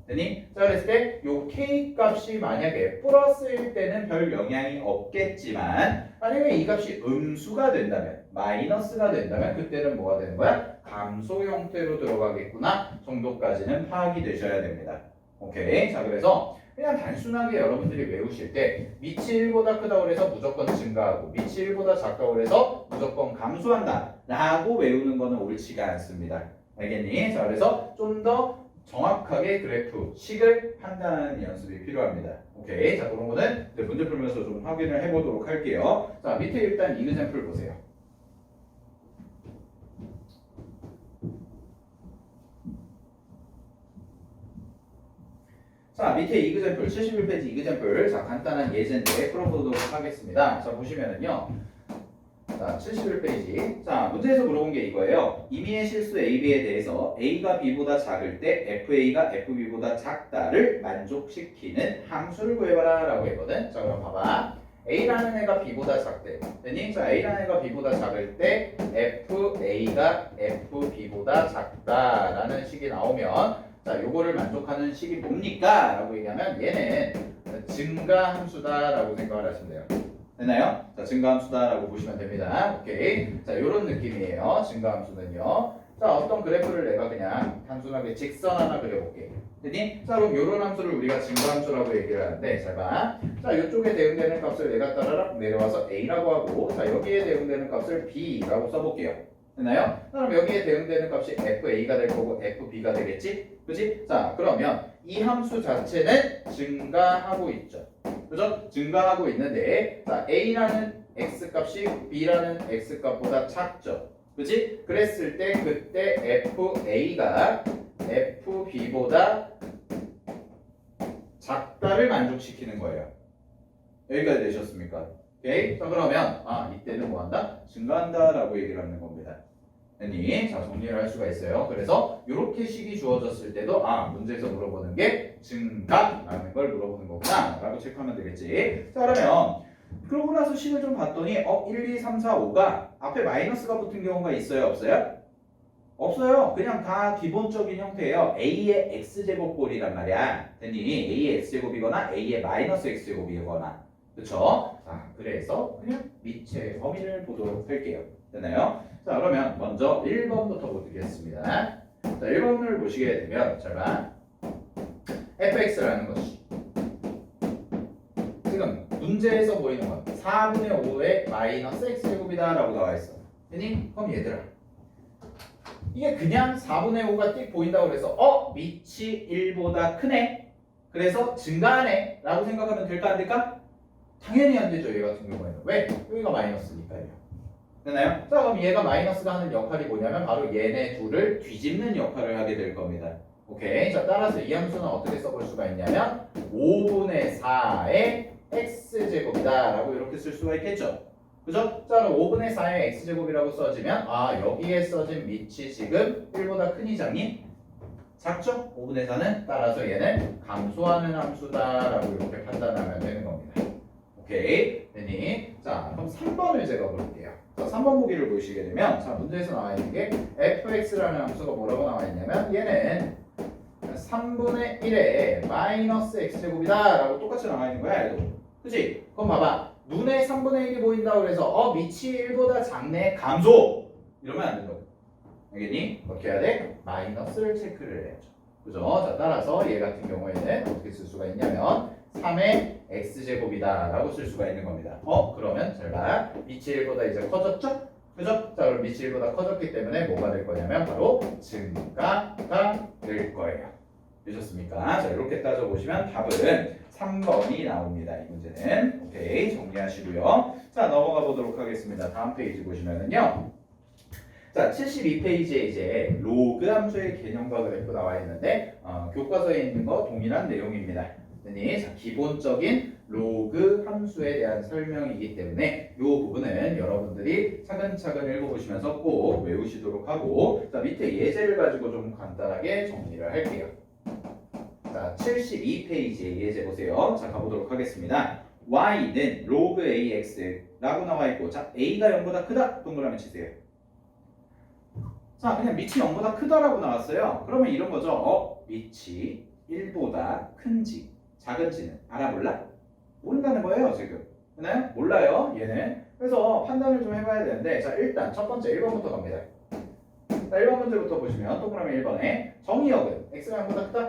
됐니? 자, 그랬을 때 요 k 값이 만약에 플러스일 때는 별 영향이 없겠지만, 만약에 이 값이 음수가 된다면, 마이너스가 된다면 그때는 뭐가 되는 거야? 감소 형태로 들어가겠구나 정도까지는 파악이 되셔야 됩니다. 오케이. 자, 그래서 그냥 단순하게 여러분들이 외우실 때 밑이 1보다 크다고 그래서 무조건 증가하고 밑이 1보다 작다고 그래서 무조건 감소한다 라고 외우는 거는 옳지가 않습니다. 알겠니? 자, 그래서 좀 더 정확하게 그래프 식을 판단하는 연습이 필요합니다. 오케이. 자, 그런 거는 문제 풀면서 좀 확인을 해보도록 할게요. 자, 밑에 일단 이그젬플 보세요. 자, 밑에 이그젬플 71페이지 이그젬플, 자 간단한 예제인데 풀어보도록 하겠습니다. 자, 보시면은요, 자 71페이지, 자 문제에서 물어본 게 이거예요. 임의의 실수 AB에 대해서 A가 B보다 작을 때 FA가 FB보다 작다를 만족시키는 함수를 구해봐라 라고 했거든. 자, 그럼 봐봐. A라는 애가 B보다 작대. 됐니? 자, A라는 애가 B보다 작을 때 FA가 FB보다 작다라는 식이 나오면, 자, 요거를 만족하는 식이 뭡니까? 라고 얘기하면 얘는 증가함수다 라고 생각을 하시면 돼요. 됐나요? 자, 증가함수다 라고 보시면 됩니다. 오케이. 자, 요런 느낌이에요. 증가함수는요. 자, 어떤 그래프를 내가 그냥 단순하게 직선 하나 그려볼게. 됐니? 자, 그럼 요런 함수를 우리가 증가함수라고 얘기를 하는데, 잘 봐. 자, 요쪽에 대응되는 값을 내가 따라락 내려와서 A라고 하고, 자, 여기에 대응되는 값을 B라고 써볼게요. 됐나요? 그럼 여기에 대응되는 값이 FA가 될 거고 FB가 되겠지? 그치? 자, 그러면 이 함수 자체는 증가하고 있죠. 그죠? 증가하고 있는데, 자, A라는 X값이 B라는 X값보다 작죠. 그치? 그랬을 때 그때 FA가 FB보다 작다를 만족시키는 거예요. 여기까지 되셨습니까? 오케이? 자, 그러면 이때는 뭐한다? 증가한다 라고 얘기를 하는 겁니다. 됐니? 자, 정리를 할 수가 있어요. 그래서 이렇게 식이 주어졌을 때도 문제에서 물어보는 게 증가라는 걸 물어보는 거구나 라고 체크하면 되겠지. 자, 그러면 그러고 나서 식을 좀 봤더니 1, 2, 3, 4, 5가 앞에 마이너스가 붙은 경우가 있어요? 없어요? 없어요. 그냥 다 기본적인 형태예요. A의 X제곱꼴이란 말이야. 됐니? A의 X제곱이거나 A의 마이너스 X제곱이거나. 그쵸? 자, 그래서 그냥 밑의 범위를 보도록 할게요. 됐나요? 자, 그러면 먼저 1번부터 보겠습니다. 자, 1번을 보시게 되면, 잘 봐. fx라는 것이 지금 문제에서 보이는 건 4분의 5의 마이너스 x제곱이다 라고 나와 있어. 됐니? 그럼 얘들아, 이게 그냥 4분의 5가 띡 보인다고 그래서 밑이 1보다 크네? 그래서 증가하네? 라고 생각하면 될까 안 될까? 당연히 안 되죠. 얘 같은 경우에는. 왜? 여기가 마이너스니까요. 됐나요? 자, 그럼 얘가 마이너스가 하는 역할이 뭐냐면 바로 얘네 둘을 뒤집는 역할을 하게 될 겁니다. 오케이. 자, 따라서 이 함수는 어떻게 써볼 수가 있냐면 5분의 4의 x제곱이다 라고 이렇게 쓸 수가 있겠죠. 그죠? 자, 그럼 5분의 4의 x제곱이라고 써지면 여기에 써진 밑이 지금 1보다 크니 작니? 작죠? 5분의 4는 따라서 얘는 감소하는 함수다 라고 이렇게 판단하면 되는 겁니다. 오케이. 됐니? 자, 그럼 3번을 제가 볼게요. 자, 3번 보기를 보시게 되면, 자, 문제에서 나와 있는 게 fx라는 함수가 뭐라고 나와 있냐면 얘는 3분의 1의 마이너스 x제곱이다 라고 똑같이 나와 있는 거야. 얘도. 그치? 그럼 봐봐. 눈에 3분의 1이 보인다고 그래서 밑이 1보다 작네. 감소! 이러면 안 된다고. 알겠니? 어떻게 해야 돼? 마이너스를 체크를 해야죠. 그죠? 자, 따라서 얘 같은 경우에는 어떻게 쓸 수가 있냐면 3의 x제곱이다 라고 쓸 수가 있는 겁니다. 그러면 잘 봐. 밑이 1보다 이제 커졌죠? 그죠? 자, 그럼 밑이 1보다 커졌기 때문에 뭐가 될 거냐면 바로 증가가 될 거예요. 되셨습니까? 자, 이렇게 따져보시면 답은 3번이 나옵니다. 이 문제는. 오케이, 정리하시고요. 자, 넘어가 보도록 하겠습니다. 다음 페이지 보시면은요. 자, 72페이지에 이제 로그 함수의 개념과 그래프 나와 있는데 교과서에 있는 거 동일한 내용입니다. 자, 기본적인 로그 함수에 대한 설명이기 때문에 이 부분은 여러분들이 차근차근 읽어보시면서 꼭 외우시도록 하고, 자, 밑에 예제를 가지고 좀 간단하게 정리를 할게요. 자, 72페이지의 예제 보세요. 자, 가보도록 하겠습니다. y는 로그 ax라고 나와 있고, 자, a가 0보다 크다 동그라미 치세요. 자, 그냥 밑이 0보다 크다라고 나왔어요. 그러면 이런 거죠. 밑이 1보다 큰지 작은지는 알아볼라? 모른다는 거예요, 지금. 그나요? 몰라요, 얘는. 그래서 판단을 좀 해봐야 되는데, 자, 일단 첫 번째 1번부터 갑니다. 자, 1번 문제부터 보시면 동그라미 1번에 정의역은 x가 0보다 크다?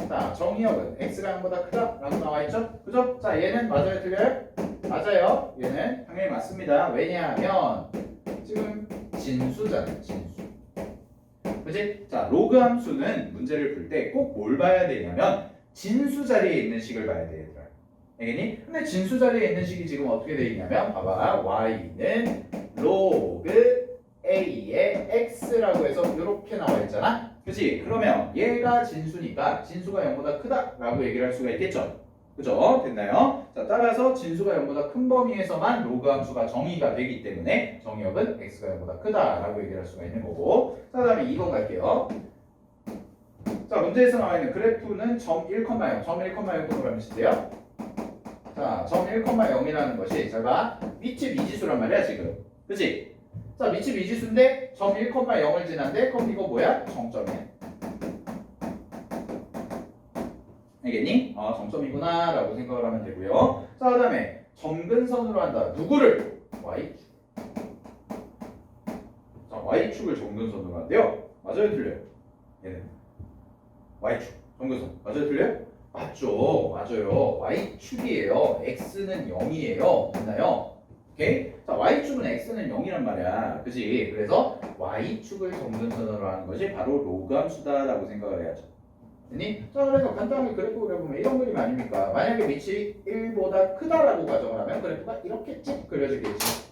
자, 정의역은 x가 0보다 크다? 라고 나와 있죠? 그죠? 자, 얘는 맞아요, 틀려요? 맞아요. 얘는 당연히 맞습니다. 왜냐하면 지금 진수잖아요, 진수. 그치? 자, 로그 함수는 문제를 풀 때 꼭 뭘 봐야 되냐면 진수 자리에 있는 식을 봐야 돼, 얘들아. 알겠니? 근데 진수 자리에 있는 식이 지금 어떻게 돼 있냐면 봐봐. y는 로그 a의 x라고 해서 이렇게 나와 있잖아. 그치? 그러면 얘가 진수니까 진수가 0보다 크다라고 얘기를 할 수가 있겠죠? 그죠? 됐나요? 자, 따라서 진수가 0보다 큰 범위에서만 로그 함수가 정의가 되기 때문에 정의역은 x가 0보다 크다라고 얘기를 할 수가 있는 거고. 자, 그 다음에 2번 갈게요. 자, 문제에서 나와 있는 그래프는 점 1,0, 점 1,0 동그라미 치세요. 자, 점 1,0이라는 것이 잘 봐. 밑이 미지수란 말이야, 지금. 그치? 자, 밑이 미지수인데 점 1,0을 지난데 그럼 이거 뭐야? 정점이야. 알겠니? 정점이구나 라고 생각을 하면 되고요. 자, 그 다음에 점근선으로 한다. 누구를? Y축. 자, Y축을 점근선으로 한대요. 맞아요, 틀려요? 얘는 Y축, 점근선. 맞아요, 틀려요? 맞죠, 맞아요. Y축이에요. X는 0이에요. 됐나요? 오케이? 자, Y축은 X는 0이란 말이야. 그지? 그래서 Y축을 점근선으로 하는 것이 바로 로그 함수다라고 생각을 해야죠. 자, 그래서 간단하게 그래프 그려보면 이런 그림 아닙니까? 만약에 밑이 1보다 크다라고 가정을 하면 그래프가 이렇게 쭉 그려지겠지.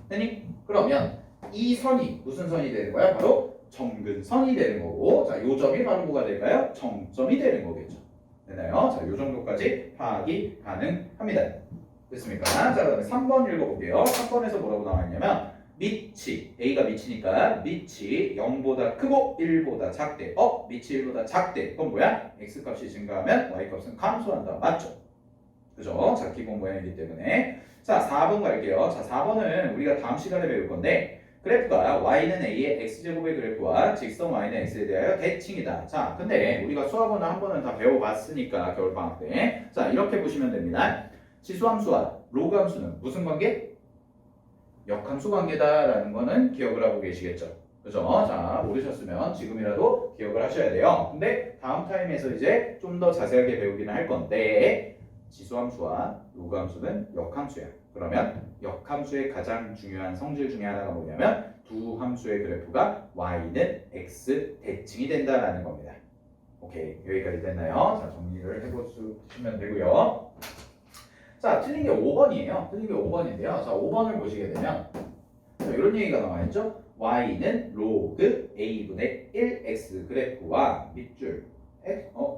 됐니? 그러면 이 선이 무슨 선이 되는 거야? 바로 점근선이 되는 거고, 자, 요 점이 바로 뭐가 될까요? 정점이 되는 거겠죠. 되나요? 자, 요 정도까지 파악이 가능합니다. 됐습니까? 자, 그다음에 3번 읽어볼게요. 3번에서 뭐라고 나와 있냐면 밑이, a가 밑이니까 밑이 0보다 크고 1보다 작대. 밑이 1보다 작대. 그건 뭐야? x값이 증가하면 y값은 감소한다. 맞죠? 그죠? 자, 기본 모양이기 때문에. 자, 4번 갈게요. 자, 4번은 우리가 다음 시간에 배울 건데, 그래프가 y는 a의 x제곱의 그래프와 직선 y는 x에 대하여 대칭이다. 자, 근데 우리가 수학원을 한 번은 다 배워봤으니까 겨울방학 때. 자, 이렇게 보시면 됩니다. 지수함수와 로그 함수는 무슨 관계? 역함수 관계다라는 거는 기억을 하고 계시겠죠? 그죠? 자, 모르셨으면 지금이라도 기억을 하셔야 돼요. 근데 다음 타임에서 이제 좀 더 자세하게 배우기는 할 건데, 지수함수와 로그함수는 역함수야. 그러면 역함수의 가장 중요한 성질 중에 하나가 뭐냐면 두 함수의 그래프가 y는 x 대칭이 된다라는 겁니다. 오케이, 여기까지 됐나요? 자, 정리를 해보시면 되고요. 자, 틀린 게 5번이에요. 틀린 게 5번인데요. 자, 5번을 보시게 되면 자, 이런 얘기가 나와 있죠. y는 로그 a분의 1x 그래프와 밑줄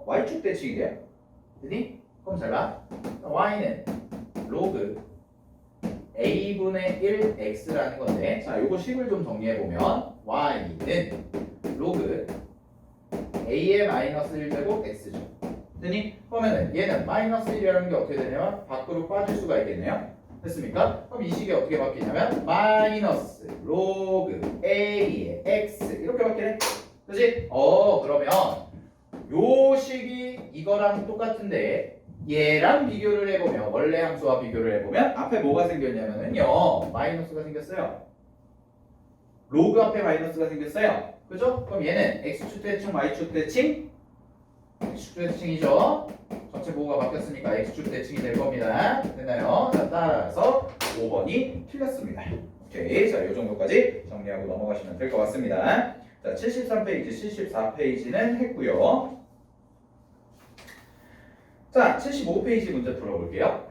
y축 대칭이 돼요. 됐니? 그럼 잘 봐. y는 로그 a분의 1x라는 건데, 자, 요거 식을 좀 정리해 보면 y는 로그 a의 마이너스 1제곱 x죠. 됐니? 그러면은 얘는 마이너스 1이라는 게 어떻게 되냐면 밖으로 빠질 수가 있겠네요. 됐습니까? 그럼 이 식이 어떻게 바뀌냐면 마이너스 로그 a의 x 이렇게 바뀌네. 그치? 그러면 요 식이 이거랑 똑같은데 얘랑 비교를 해보면, 원래 함수와 비교를 해보면 앞에 뭐가 생겼냐면요 마이너스가 생겼어요. 로그 앞에 마이너스가 생겼어요. 그죠? 그럼 얘는 x축 대칭 y축 대칭, x축 대칭이죠. 전체 보호가 바뀌었으니까 x축 대칭이 될 겁니다. 됐나요? 자, 따라서 5번이 틀렸습니다. 오케이. 자, 이 정도까지 정리하고 넘어가시면 될 것 같습니다. 자, 73페이지, 74페이지는 했고요. 자, 75페이지 문제 풀어볼게요.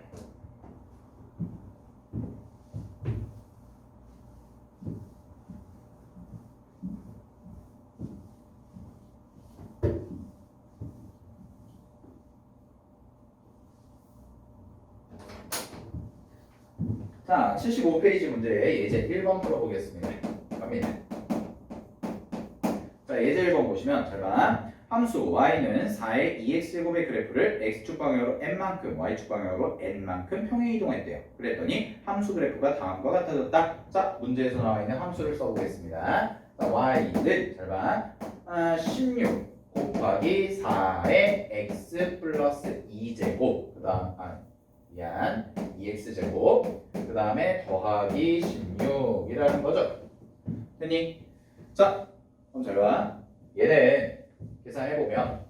자, 75페이지 문제 예제 1번 풀어보겠습니다. 갑니다. 자, 예제 1번 보시면 잘 봐. 함수 y는 4의 2x제곱의 그래프를 x축 방향으로 n만큼, y축 방향으로 n만큼 평행 이동했대요. 그랬더니 함수 그래프가 다음과 같아졌다. 자, 문제에서 나와 있는 함수를 써보겠습니다. 자, y는 잘 봐. 16 곱하기 4의 x 플러스 2제곱 그 다음 2x제곱 그 다음에 더하기 16이라는 거죠. 됐니? 자, 그럼 잘 봐. 얘는 계산해보면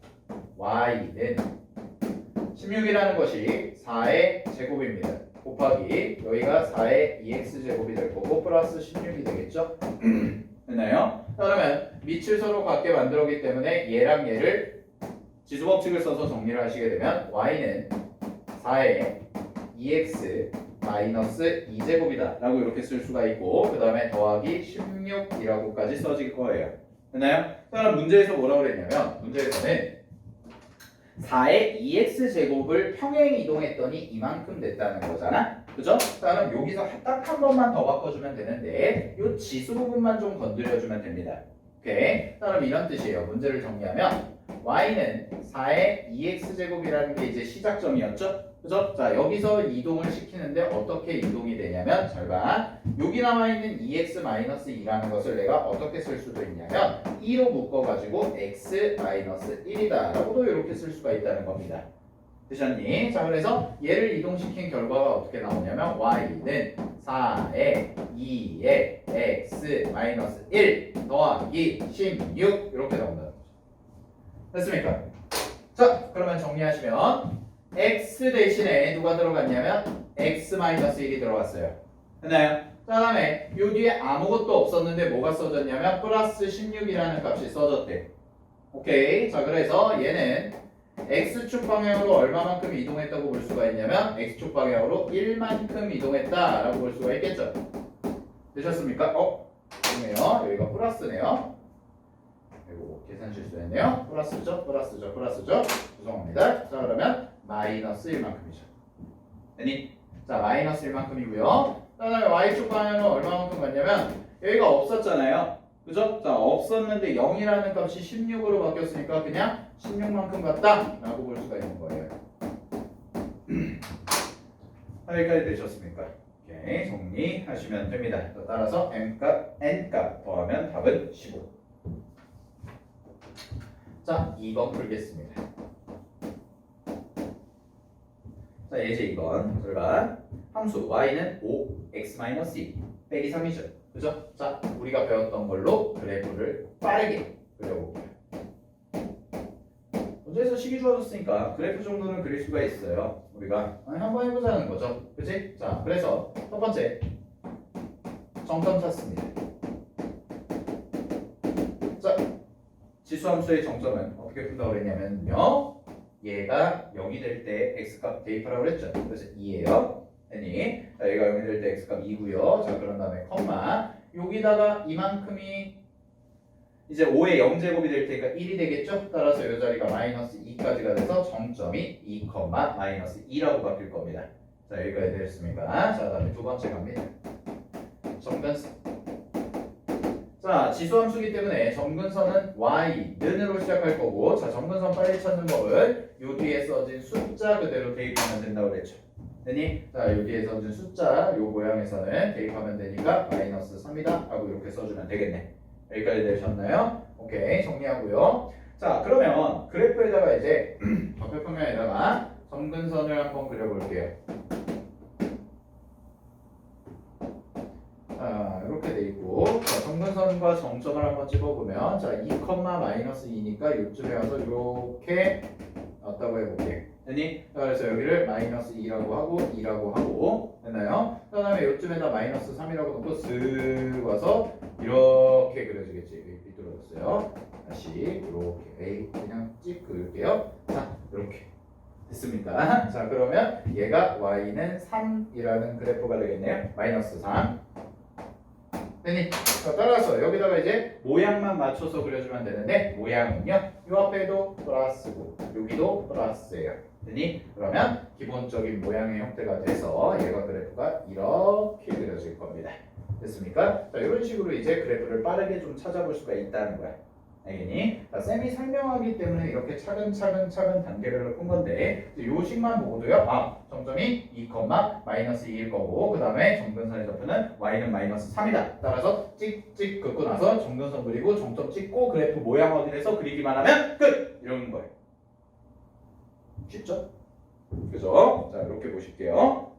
y는 16이라는 것이 4의 제곱입니다. 곱하기 여기가 4의 2x제곱이 될 거고 플러스 16이 되겠죠? 됐나요? 그러면 밑을 서로 같게 만들었기 때문에 얘랑 얘를 지수법칙을 써서 정리를 하시게 되면 y는 4의 2x 마이너스 2제곱이다 라고 이렇게 쓸 수가 있고 그 다음에 더하기 16이라고까지 써질 거예요. 됐나요? 그럼 문제에서 뭐라고 그랬냐면 문제에서는 4의 2x제곱을 평행 이동했더니 이만큼 됐다는 거잖아. 그죠? 그럼 여기서 딱 한 번만 더 바꿔주면 되는데 이 지수 부분만 좀 건드려주면 됩니다. 오케이? 그럼 이런 뜻이에요. 문제를 정리하면 y는 4의 2x제곱이라는 게 이제 시작점이었죠? 그죠? 자, 여기서 이동을 시키는데 어떻게 이동이 되냐면 잘 봐. 여기 남아있는 2x-2라는 것을 내가 어떻게 쓸 수도 있냐면 2로 묶어가지고 x-1이다 라고도 이렇게 쓸 수가 있다는 겁니다. 되셨니? 자, 그래서 얘를 이동시킨 결과가 어떻게 나오냐면 y는 4에 2에 x-1 더하기 16 이렇게 나온다는 거죠. 됐습니까? 자, 그러면 정리하시면 x 대신에 누가 들어갔냐면 x-1이 들어갔어요. 됐나요? 자, 다음에 요 뒤에 아무것도 없었는데 뭐가 써졌냐면 플러스 16이라는 값이 써졌대. 오케이. 자, 그래서 얘는 x축 방향으로 얼마만큼 이동했다고 볼 수가 있냐면 x축 방향으로 1만큼 이동했다라고 볼 수가 있겠죠. 되셨습니까? 그러네요. 여기가 플러스네요. 그리고 계산 실수했네요. 플러스죠? 죄송합니다. 자, 그러면 마이너스 1만큼이죠. 됐니? 자, 마이너스 1만큼이고요. 그 다음에 y축 방향은 얼마만큼 갔냐면 여기가 없었잖아요. 그죠? 자, 없었는데 0이라는 값이 16으로 바뀌었으니까 그냥 16만큼 갔다 라고 볼 수가 있는 거예요. 여기까지 되셨습니까? 오케이, 정리하시면 됩니다. 따라서 n값 더하면 답은 15. 자, 2번 풀겠습니다. 자, 예제 2번 들어가. 함수 y는 5x-2 빼기 3이죠. 그죠? 자, 우리가 배웠던 걸로 그래프를 빠르게 그려볼게요. 문제에서 식이 주어졌으니까 그래프 정도는 그릴 수가 있어요. 우리가 한번 해보자는 거죠. 그치? 자, 그래서 첫 번째 정점 찾습니다. 자, 지수함수의 정점은 어떻게 푼다고 그랬냐면요, 얘가 0이 될 때 x값 대입하라고 그랬죠. 그래서 2예요. 됐니? 자, 얘가 0이 될 때 x값 2고요. 자, 그런 다음에 컴마 여기다가 이만큼이 이제 5의 0제곱이 될 테니까 1이 되겠죠? 따라서 이 자리가 마이너스 2까지가 돼서 정점이 2, 마이너스 2라고 바뀔 겁니다. 자, 여기까지 되셨습니까? 자, 다음에 두 번째 갑니다. 점근선. 자, 지수함수기 때문에 점근선은 y는으로 시작할 거고, 자, 점근선 빨리 찾는 법을 요 뒤에 써진 숫자 그대로 대입하면 된다고 그랬죠. 됐니? 자, 요 뒤에 써진 숫자 요 모양에서는 대입하면 되니까 마이너스 3이다 하고 이렇게 써주면 되겠네. 여기까지 되셨나요? 오케이, 정리하고요. 자, 그러면 그래프에다가 이제 좌표평면에다가 점근선을 한번 그려볼게요. 자, 이렇게 돼 있고, 자, 점근선과 정점을 한번 찝어보면, 자, 2, 마이너스 2니까 요쯤에 와서 이렇게 왔다고 해볼게요. 됐니? 그래서 여기를 마이너스 2라고 하고 2라고 하고 됐나요? 그 다음에 요쯤에다 마이너스 3이라고 놓고 슥 와서 이렇게 그려지겠지. 삐뚤어졌어요. 다시 이렇게 그냥 찍 그을게요. 자 이렇게 됐습니까? 자 그러면 얘가 y는 3이라는 그래프가 되겠네요. 마이너스 3 됐니? 자, 따라서 여기다가 이제 모양만 맞춰서 그려주면 되는데 모양은요 요 앞에도 플러스고 여기도 플러스예요. 됐니? 그러면 기본적인 모양의 형태가 돼서 얘가 그래프가 이렇게 그려질 겁니다. 됐습니까? 자 이런 식으로 이제 그래프를 빠르게 좀 찾아볼 수가 있다는 거야. 알겠니? 자, 쌤이 설명하기 때문에 이렇게 차근차근 단계별로 푼 건데 요 식만 보고도요. 점점이 2, 마이너스 2일 거고 그 다음에 점근선의 좌표는 y는 마이너스 3이다. 따라서 찍찍 긋고 나서 점근선 그리고 점점 찍고 그래프 모양 확인해서 그리기만 하면 끝! 이런 거예요. 쉽죠? 그죠? 자 이렇게 보실게요.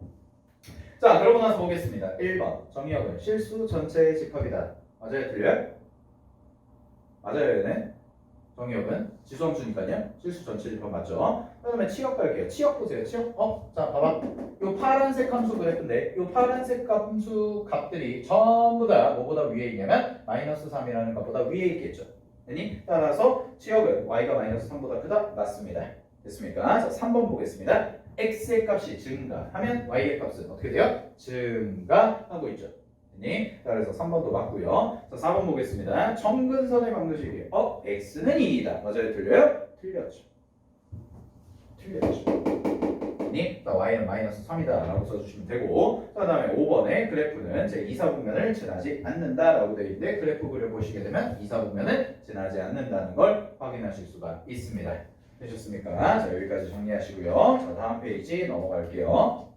자 그러고 나서 보겠습니다. 1번 정의역은 실수 전체의 집합이다. 맞아요? 틀려요? 맞아요, 얘는. 정의역은 지수함수니까요. 실수 전체 집합 맞죠? 그다음에 치역 갈게요. 치역 보세요. 치역. 자, 봐봐. 요 파란색 함수 그래프인데 요 파란색 함수 값들이 전부 다 뭐보다 위에 있냐면 마이너스 3이라는 값보다 위에 있겠죠. 되니? 따라서 치역은 y가 마이너스 3보다 크다? 맞습니다. 됐습니까? 자, 3번 보겠습니다. x의 값이 증가하면 y의 값은 어떻게 돼요? 증가하고 있죠. 자, 그래서 3번도 맞고요. 자, 4번 보겠습니다. 점근선의 방정식이 x는 2이다. 맞아요? 틀려요? 틀렸죠. 자, y는 마이너스 3이다 라고 써주시면 되고 그 다음에 5번에 그래프는 제 이사분면을 지나지 않는다 라고 되어 있는데 그래프 그려보시게 되면 이사분면은 지나지 않는다는 걸 확인하실 수가 있습니다. 되셨습니까? 자, 여기까지 정리하시고요. 자, 다음 페이지 넘어갈게요.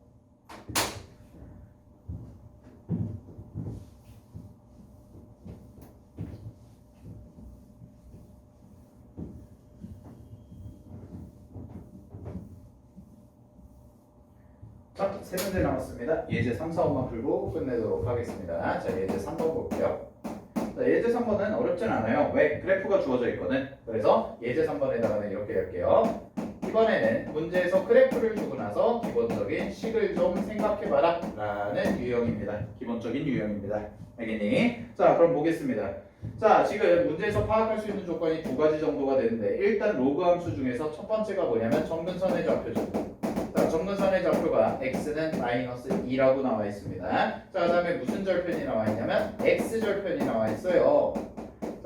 자, 세 문제 남았습니다. 예제 3, 4, 5만 풀고 끝내도록 하겠습니다. 자, 예제 3번 볼게요. 자, 예제 3번은 어렵진 않아요. 왜? 그래프가 주어져 있거든. 그래서 예제 3번에다가는 이렇게 할게요. 이번에는 문제에서 그래프를 주고 나서 기본적인 식을 좀 생각해봐라 라는 유형입니다. 기본적인 유형입니다. 알겠니? 자, 그럼 보겠습니다. 자, 지금 문제에서 파악할 수 있는 조건이 두 가지 정도가 되는데 일단 로그 함수 중에서 첫 번째가 뭐냐면 점근선의 좌표죠. 자, 점근선의 좌표가 x는 마이너스 2라고 나와 있습니다. 자, 그 다음에 무슨 절편이 나와 있냐면 x절편이 나와 있어요.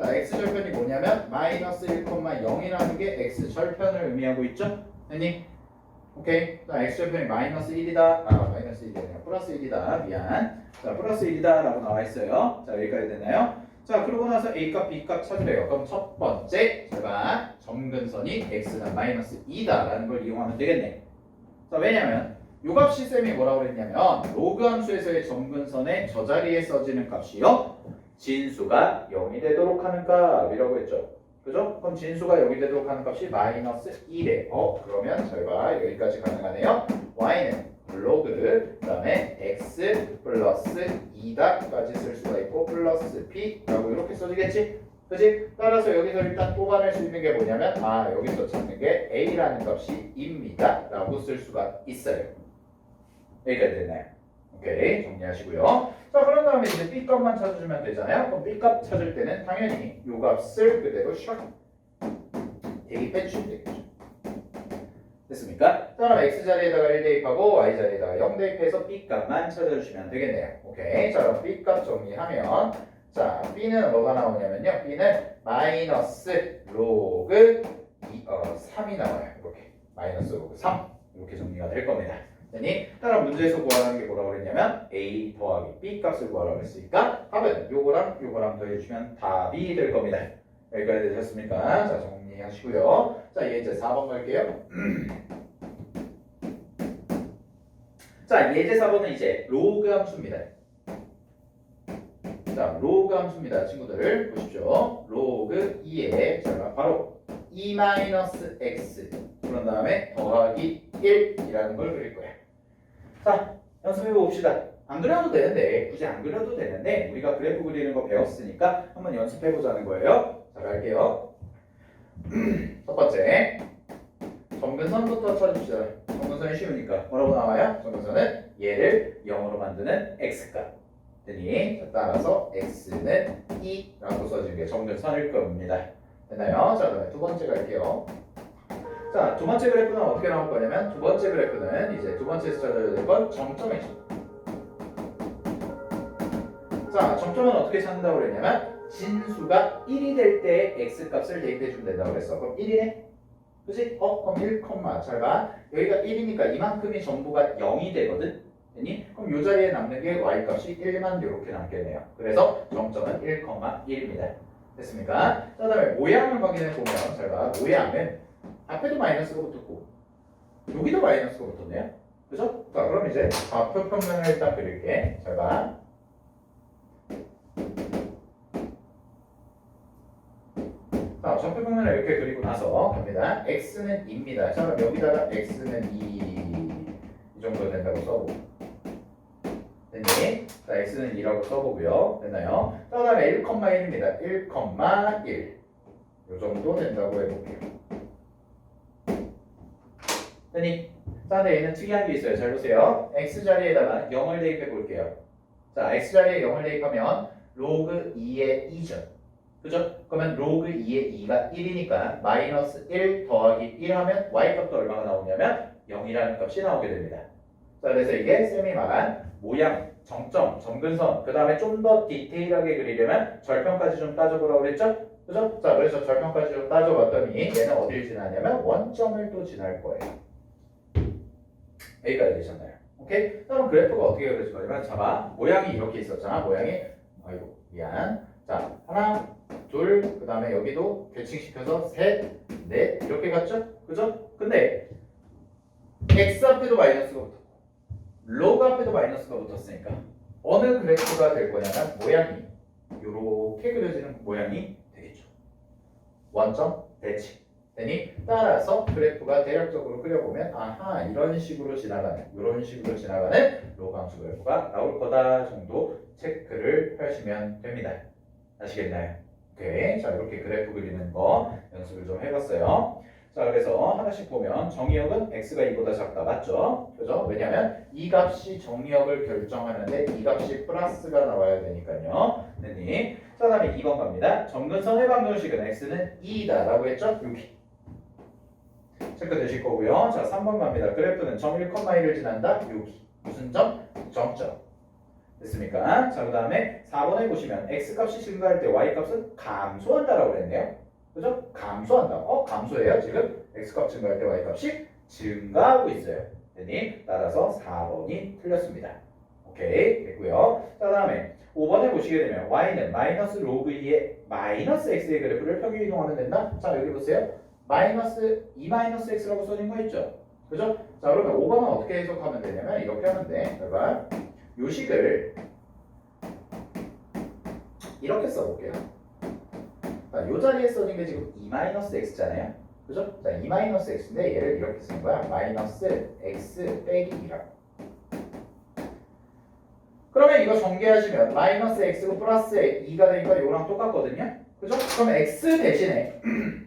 자, x절편이 뭐냐면 마이너스 1,0이라는 게 x절편을 의미하고 있죠? 아니? 오케이. 자, x절편이 마이너스 1이다. 마이너스 1이 아니라 플러스 1이다. 미안. 자, 플러스 1이다 라고 나와 있어요. 자, 여기까지 되나요? 자, 그러고 나서 a값, b값 찾으래요. 그럼 첫 번째, 제가 점근선이 x는 마이너스 2다라는 걸 이용하면 되겠네. 자, 왜냐면 요 값이 쌤이 뭐라고 그랬냐면 로그 함수에서의 점근선의 저 자리에 써지는 값이요 진수가 0이 되도록 하는 값이라고 했죠. 그죠? 그럼 진수가 0이 되도록 하는 값이 마이너스 1에 그러면 저희가 여기까지 가능하네요. y는 로그 그 다음에 x 플러스 2다까지 쓸 수가 있고 플러스 p라고 이렇게 써지겠지? 그치? 따라서 여기서 일단 뽑아낼 수 있는 게 뭐냐면 여기서 찾는 게 a라는 값이 입니다 라고 쓸 수가 있어요. 여기까지 됐나요? 오케이, 정리하시고요. 자, 그런 다음에 이제 b값만 찾아주면 되잖아요. 그럼 b값 찾을 때는 당연히 요 값을 그대로 샥 대입해 주시면 되겠죠. 됐습니까? 자, 그럼 x 자리에다가 1 대입하고 y 자리에다가 0 대입해서 b값만 찾아주시면 되겠네요. 오케이, 자, 그럼 b값 정리하면 자, b는 뭐가 나오냐면요. b는 마이너스 로그 3이 나와요. 이렇게 마이너스 로그 3 이렇게 정리가 될 겁니다. 되니? 따라 문제에서 구하라는 게 뭐라고 그랬냐면 a 더하기 b 값을 구하라고 했으니까 답은 요거랑 요거랑 더해주시면 답이 될 겁니다. 여기까지 되셨습니까? 자, 정리하시고요. 자, 예제 4번 갈게요. 자, 예제 4번은 이제 로그 함수입니다. 자, 로그 함수입니다. 친구들 보십시오. 로그 2에 제가 바로 2-x 그런 다음에 더하기 1이라는 걸 그릴 거예요. 자, 연습해 봅시다. 안 그려도 되는데 굳이 안 그려도 되는데 우리가 그래프 그리는 거 배웠으니까 한번 연습해 보자는 거예요. 자, 갈게요. 첫 번째 점근선부터 쳐줍시다. 점근선이 쉬우니까 뭐라고 나와요? 점근선은 얘를 0으로 만드는 x값. 되니 따라서 x는 2라고 써주는 게 점근선일 겁니다. 됐나요? 자, 그다음에 두 번째 갈게요. 자, 두 번째 그래프는 어떻게 나올 거냐면 두 번째 그래프는 이제 두 번째에서 찾아야 될 건 정점이죠. 자, 정점은 어떻게 찾는다고 그랬냐면 진수가 1이 될 때 x값을 대입해 주면 된다고 그랬어. 그럼 1이네? 그치? 그럼 1, 잘 봐. 여기가 1이니까 이만큼이 전부가 0이 되거든? 되니? 그럼 이 자리에 남는 게 y값이 1만 이렇게 남겠네요. 그래서 정점은 1,1입니다. 됐습니까? 자, 그 다음에 모양을 확인해 보면 잘 봐. 모양은 앞에도 마이너스가 붙었고 여기도 마이너스가 붙었네요. 그죠? 자, 그럼 이제 좌표 평면을 일단 그릴게. 잘 봐. 자, 좌표 평면을 이렇게 그리고 나서 갑니다. x는 2입니다. 자, 그럼 여기다가 x는 2 정도 된다고 써보고 됐니? 자, x는 2라고 써보고요. 됐나요? 자, 그 다음에 1,1입니다. 1,1 이 정도 된다고 해볼게요. 됐니? 자, 근데 얘는 특이한 게 있어요. 잘 보세요. x 자리에다가 0을 대입해 볼게요. 자, x 자리에 0을 대입하면 로그 2의 2죠. 그죠? 그러면 로그 2의 2가 1이니까 마이너스 1 더하기 1 하면 y값도 얼마가 나오냐면 0이라는 값이 나오게 됩니다. 자, 그래서 이게 쌤이 말한 모양, 정점, 점근선, 그 다음에 좀 더 디테일하게 그리려면 절편까지 좀 따져보라고 그랬죠? 그죠? 자, 그래서 절편까지 좀 따져봤더니 얘는 어딜 지나냐면 원점을 또 지날 거예요. 여기까지 되셨나요? 오케이? 그럼 그래프가 어떻게 그려질 거냐면 잡아. 모양이 이렇게 있었잖아. 모양이 아이고 미안. 자, 하나, 둘, 그 다음에 여기도 대칭시켜서 셋, 넷 이렇게 갔죠? 그죠? 근데 x 앞에도 마이너스가 붙었고 로그 앞에도 마이너스가 붙었으니까 어느 그래프가 될 거냐면 모양이 이렇게 그려지는 모양이 되겠죠. 원점, 대칭. 되니 따라서 그래프가 대략적으로 그려보면 아하 이런 식으로 지나가는 이런 식으로 지나가는 로그함수 그래프가 나올 거다 정도 체크를 하시면 됩니다. 아시겠나요? 오케이. 자, 이렇게 그래프 그리는 거 연습을 좀 해봤어요. 자, 그래서 하나씩 보면 정의역은 x가 2보다 작다. 맞죠? 그죠? 왜냐하면 이 값이 정의역을 결정하는데 이 값이 플러스가 나와야 되니까요. 됐니? 자, 그 다음에 2번 갑니다. 점근선의 방정식은 x는 2이다 라고 했죠? 여기 체크되실 거고요. 자, 3번 갑니다. 그래프는 점 1,1을 지난다. 여기 무슨 점? 정점. 됐습니까? 자, 그 다음에 4번에 보시면 x값이 증가할 때 y값은 감소한다라고 그랬네요. 그죠? 감소한다. 감소해요. 지금 x값 증가할 때 y값이 증가하고 있어요. 되니 따라서 4번이 틀렸습니다. 오케이, 됐고요. 자, 그 다음에 5번에 보시게 되면 y는 마이너스 로그 2의 마이너스 x의 그래프를 평균 이동하면 된다. 자, 여기 보세요. 마이너스 2 마이너스 x라고 써진 거 있죠? 그죠? 자, 그러면 5번은 어떻게 해석하면 되냐면 이렇게 하면 돼. 봐봐. 요식을 이렇게 써볼게요. 자, 요 자리에 써진 게 지금 2-x잖아요. 그죠? 자, 2-x인데 얘를 이렇게 쓰는 거야. 마이너스 x 빼기 2라고. 그러면 이거 전개하시면 마이너스 x고 플러스 2가 되니까 요랑 똑같거든요. 그죠? 그러면 x 대신에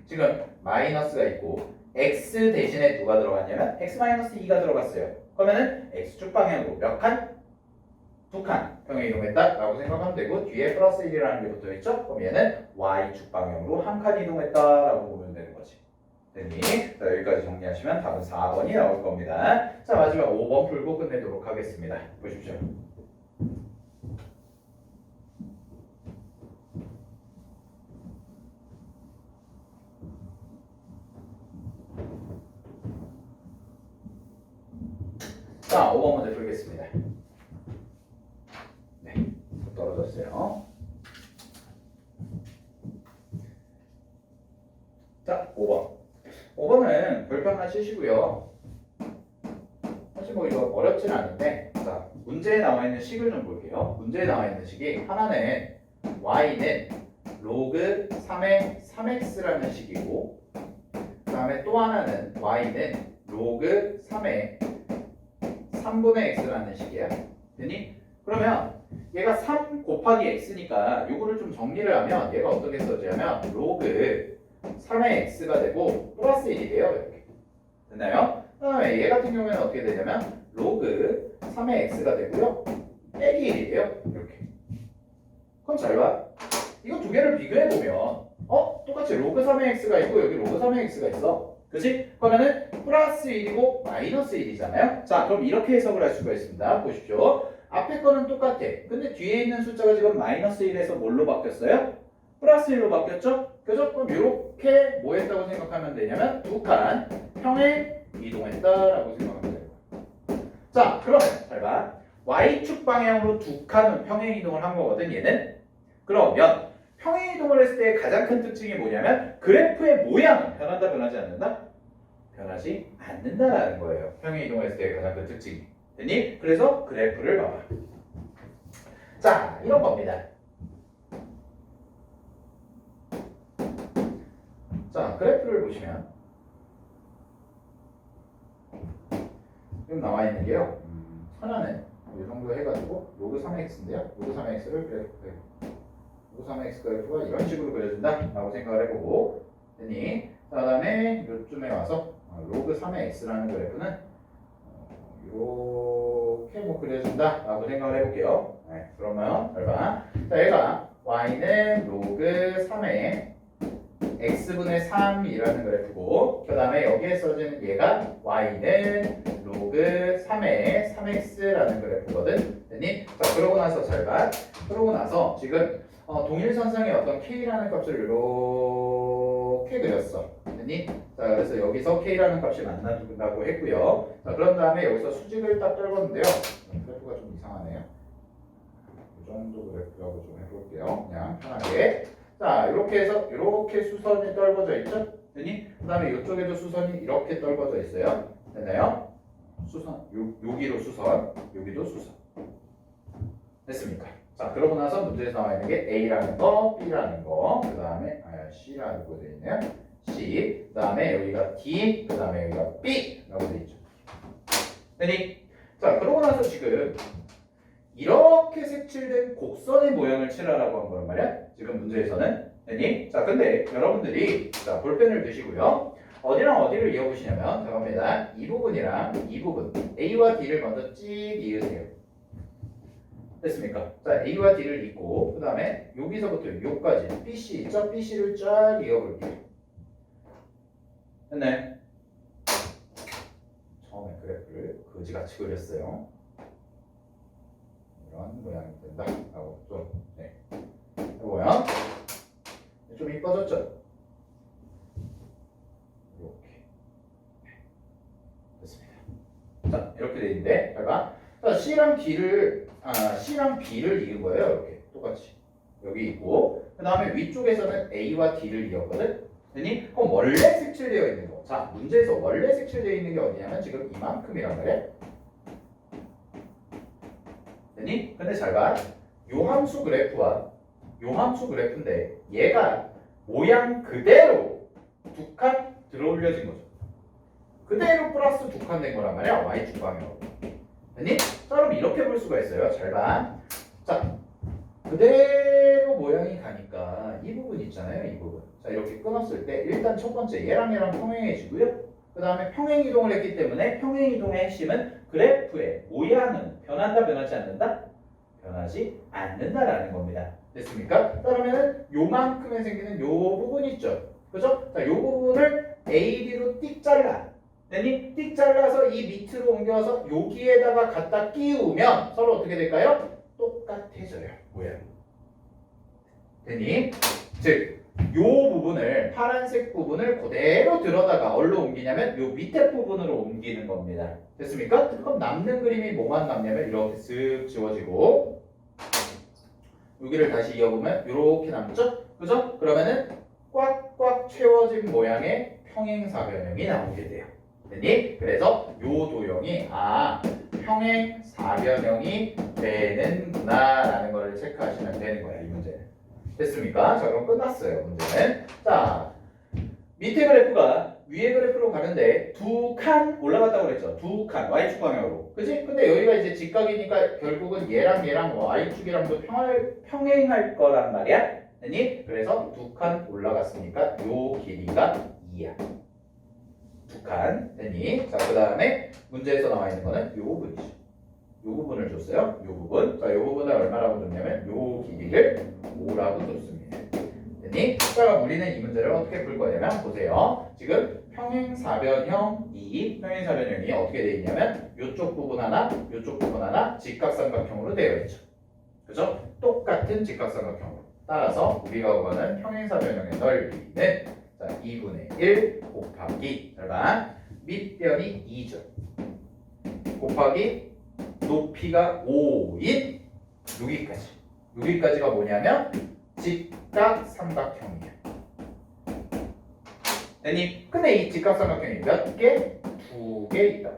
지금 마이너스가 있고 x 대신에 누가 들어갔냐면 x-2가 들어갔어요. 그러면은 x축 방향으로 몇 칸? 2칸 평행 이동했다라고 생각하면 되고 뒤에 플러스 1이라는 게 붙어있죠? 그럼 얘는 y축 방향으로 한 칸 이동했다라고 보면 되는 거지. 됐니? 자, 여기까지 정리하시면 답은 4번이 나올 겁니다. 자, 마지막 5번 풀고 끝내도록 하겠습니다. 보십시오. 자, 5번 문제 풀겠습니다. 네, 떨어졌어요. 자, 5번. 5번은 별표 하나 치시고요. 사실 뭐 이거 어렵진 않은데, 자, 문제에 나와 있는 식을 좀 볼게요. 문제에 나와 있는 식이 하나는 y는 로그 3의 3x라는 식이고, 그 다음에 또 하나는 y는 로그 3의 3분의 x라는 식이야. 되니? 그러면 얘가 3 곱하기 x니까 요거를 좀 정리를 하면 얘가 어떻게 써지냐면 로그 3의 x가 되고 플러스 1이 돼요. 이렇게. 됐나요? 그다음에 얘 같은 경우에는 어떻게 되냐면 로그 3의 x가 되고요. 빼기 1이에요. 이렇게. 그럼 잘 봐. 이거 두 개를 비교해 보면 똑같이 로그 3의 x가 있고 여기 로그 3의 x가 있어. 그치? 그러면은 플러스 1이고 마이너스 1이잖아요. 자, 그럼 이렇게 해석을 할 수가 있습니다. 보십시오. 앞에 거는 똑같아. 근데 뒤에 있는 숫자가 지금 마이너스 1에서 뭘로 바뀌었어요? 플러스 1로 바뀌었죠? 그죠? 그럼 이렇게 뭐 했다고 생각하면 되냐면 두 칸 평행 이동했다라고 생각하면 돼요. 자, 그러면 잘 봐. y축 방향으로 두 칸은 평행 이동을 한 거거든, 얘는. 그러면 평행 이동을 했을 때 가장 큰 특징이 뭐냐면 그래프의 모양은 변한다, 변하지 않는다? 변하지 않는다라는 거예요. 평행 이동을 했을 때 가장 큰 특징이. 됐니? 그래서 그래프를 봐봐. 자, 이런 겁니다. 자, 그래프를 보시면 지금 나와 있는 게요. 하나는 이 정도 해가지고 로그 3x인데요. 로그 3x를 로그 3x 그래프가 이런 식으로 그려진다 라고 생각을 해보고 됐니? 그 다음에 요쯤에 와서 로그 3의 x라는 그래프는 이렇게 뭐 그려진다 라고 생각을 해볼게요. 네, 그러면 얼마? 자, 얘가 y는 로그 3의 x분의 3이라는 그래프고 그 다음에 여기에 써진 얘가 y는 로그 3의 3x라는 그래프거든. 됐니? 자, 그러고 나서 잘 봐. 그러고 나서 지금 동일선상의 어떤 k라는 값을 이렇게 그렸어. 됐니? 자, 그래서 여기서 k라는 값이 만나준다고 했고요. 자, 그런 다음에 여기서 수직을 딱 떨궜는데요. 그래프가 좀 이상하네요. 이 정도 그래프라고 좀 해볼게요. 그냥 편하게. 자, 이렇게 해서 이렇게 수선이 떨궈져 있죠? 됐니? 그 다음에 이쪽에도 수선이 이렇게 떨궈져 있어요. 됐나요? 수선, 여기로 수선, 여기도 수선. 됐습니까? 자, 그러고 나서 문제에서 나와 있는 게 A라는 거, B라는 거, 그 다음에 C라고 되어 있네요. C, 그 다음에 여기가 D, 그 다음에 여기가 B라고 되어 있죠. 됐니? 자, 그러고 나서 지금 이렇게 색칠된 곡선의 모양을 칠하라고 한 거란 말이야. 지금 문제에서는. 됐니? 자, 근데 여러분들이 자, 볼펜을 드시고요. 어디랑 어디를 이어보시냐면 잠깐만요. 이 부분이랑 이 부분 A와 D를 먼저 찍 이으세요. 됐습니까? 자, A와 D를 잇고 그 다음에 여기서부터 여기까지 BC 있죠? BC를 쫙 이어볼게요. 됐네? 처음에 그래프를 거지같이 그렸어요. 이런 모양이 된다 라고 좀 해보면 좀 이뻐졌죠? 이렇게 됐습니다. 자, 이렇게 돼 있는데 제가 자, C랑 B를 이은 거예요. 이렇게 똑같이 여기 있고 그 다음에 위쪽에서는 A와 D를 이었거든. 됐니? 그럼 원래 색칠되어 있는 거. 자, 문제에서 원래 색칠되어 있는 게 어디냐면 지금 이만큼이란 말이야. 됐니? 근데 잘 봐. 요 함수 그래프와 요 함수 그래프인데 얘가 모양 그대로 두 칸 들어 올려진 거죠. 그대로 플러스 두 칸 된 거란 말이야. y축 방향으로. 됐니? 자, 그럼 이렇게 볼 수가 있어요. 잘 봐. 자, 그대로 모양이 가니까 이 부분 있잖아요. 이 부분. 자, 이렇게 끊었을 때 일단 첫 번째 얘랑 평행해지고요. 그 다음에 평행 이동을 했기 때문에 평행 이동의 핵심은 그래프의 모양은 변한다, 변하지 않는다? 변하지 않는다라는 겁니다. 됐습니까? 그러면은 요만큼에 생기는 요 부분 있죠. 그죠? 자, 요 부분을 AB로 띡 잘라. 됐니? 띡 잘라서 이 밑으로 옮겨서 여기에다가 갖다 끼우면 서로 어떻게 될까요? 똑같아져요. 모양. 됐니? 즉, 요 부분을 파란색 부분을 그대로 들어다가 어디로 옮기냐면 요 밑에 부분으로 옮기는 겁니다. 됐습니까? 그럼 남는 그림이 뭐만 남냐면 이렇게 쓱 지워지고 여기를 다시 이어보면 이렇게 남죠? 그죠? 그러면은 꽉꽉 채워진 모양의 평행사변형이 나오게 돼요. 됐니? 그래서 요 도형이 평행사변형이 되는구나 라는 걸 체크하시면 되는 거야, 이 문제는. 됐습니까? 자, 그럼 끝났어요, 문제는. 자, 밑에 그래프가 위에 그래프로 가는데 두 칸 올라갔다고 그랬죠. 두 칸 y축 방향으로. 그치? 근데 여기가 이제 직각이니까 결국은 얘랑 y축이랑도 평행할 거란 말이야. 됐니? 그래서 두 칸 올라갔으니까 요 길이가 2야. 두 칸 됐니? 자, 그 다음에 문제에서 나와 있는 거는 요 부분이죠. 요 부분을 줬어요. 요 부분. 자, 요 부분을 얼마라고 줬냐면 요 길이를 5라고 줬습니다. 됐니? 자, 우리는 이 문제를 어떻게 풀 거냐면 보세요. 지금 평행사변형이 어떻게 되어 있냐면 요쪽 부분 하나, 요쪽 부분 하나 직각삼각형으로 되어 있죠. 그죠? 똑같은 직각삼각형으로. 따라서 우리가 구하는 평행사변형의 넓이는 자, 2분의 1 곱하기 얼마? 밑변이 2죠. 곱하기 높이가 5인 여기까지. 여기까지가 뭐냐면 직각삼각형이에요. 됐니? 근데 이 직각삼각형이 몇 개? 2개 있다.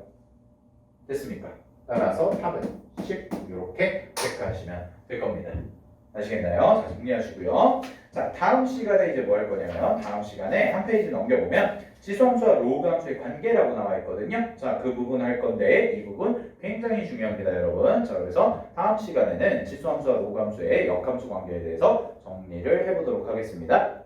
됐습니까? 따라서 답은 10 이렇게 체크하시면 될 겁니다. 아시겠나요? 자, 정리하시고요. 자, 다음 시간에 이제 뭐 할 거냐면 다음 시간에 한 페이지 넘겨보면 지수함수와 로그함수의 관계라고 나와 있거든요. 자, 그 부분 할 건데 이 부분 굉장히 중요합니다, 여러분. 자, 그래서 다음 시간에는 지수함수와 로그함수의 역함수 관계에 대해서 정리를 해보도록 하겠습니다.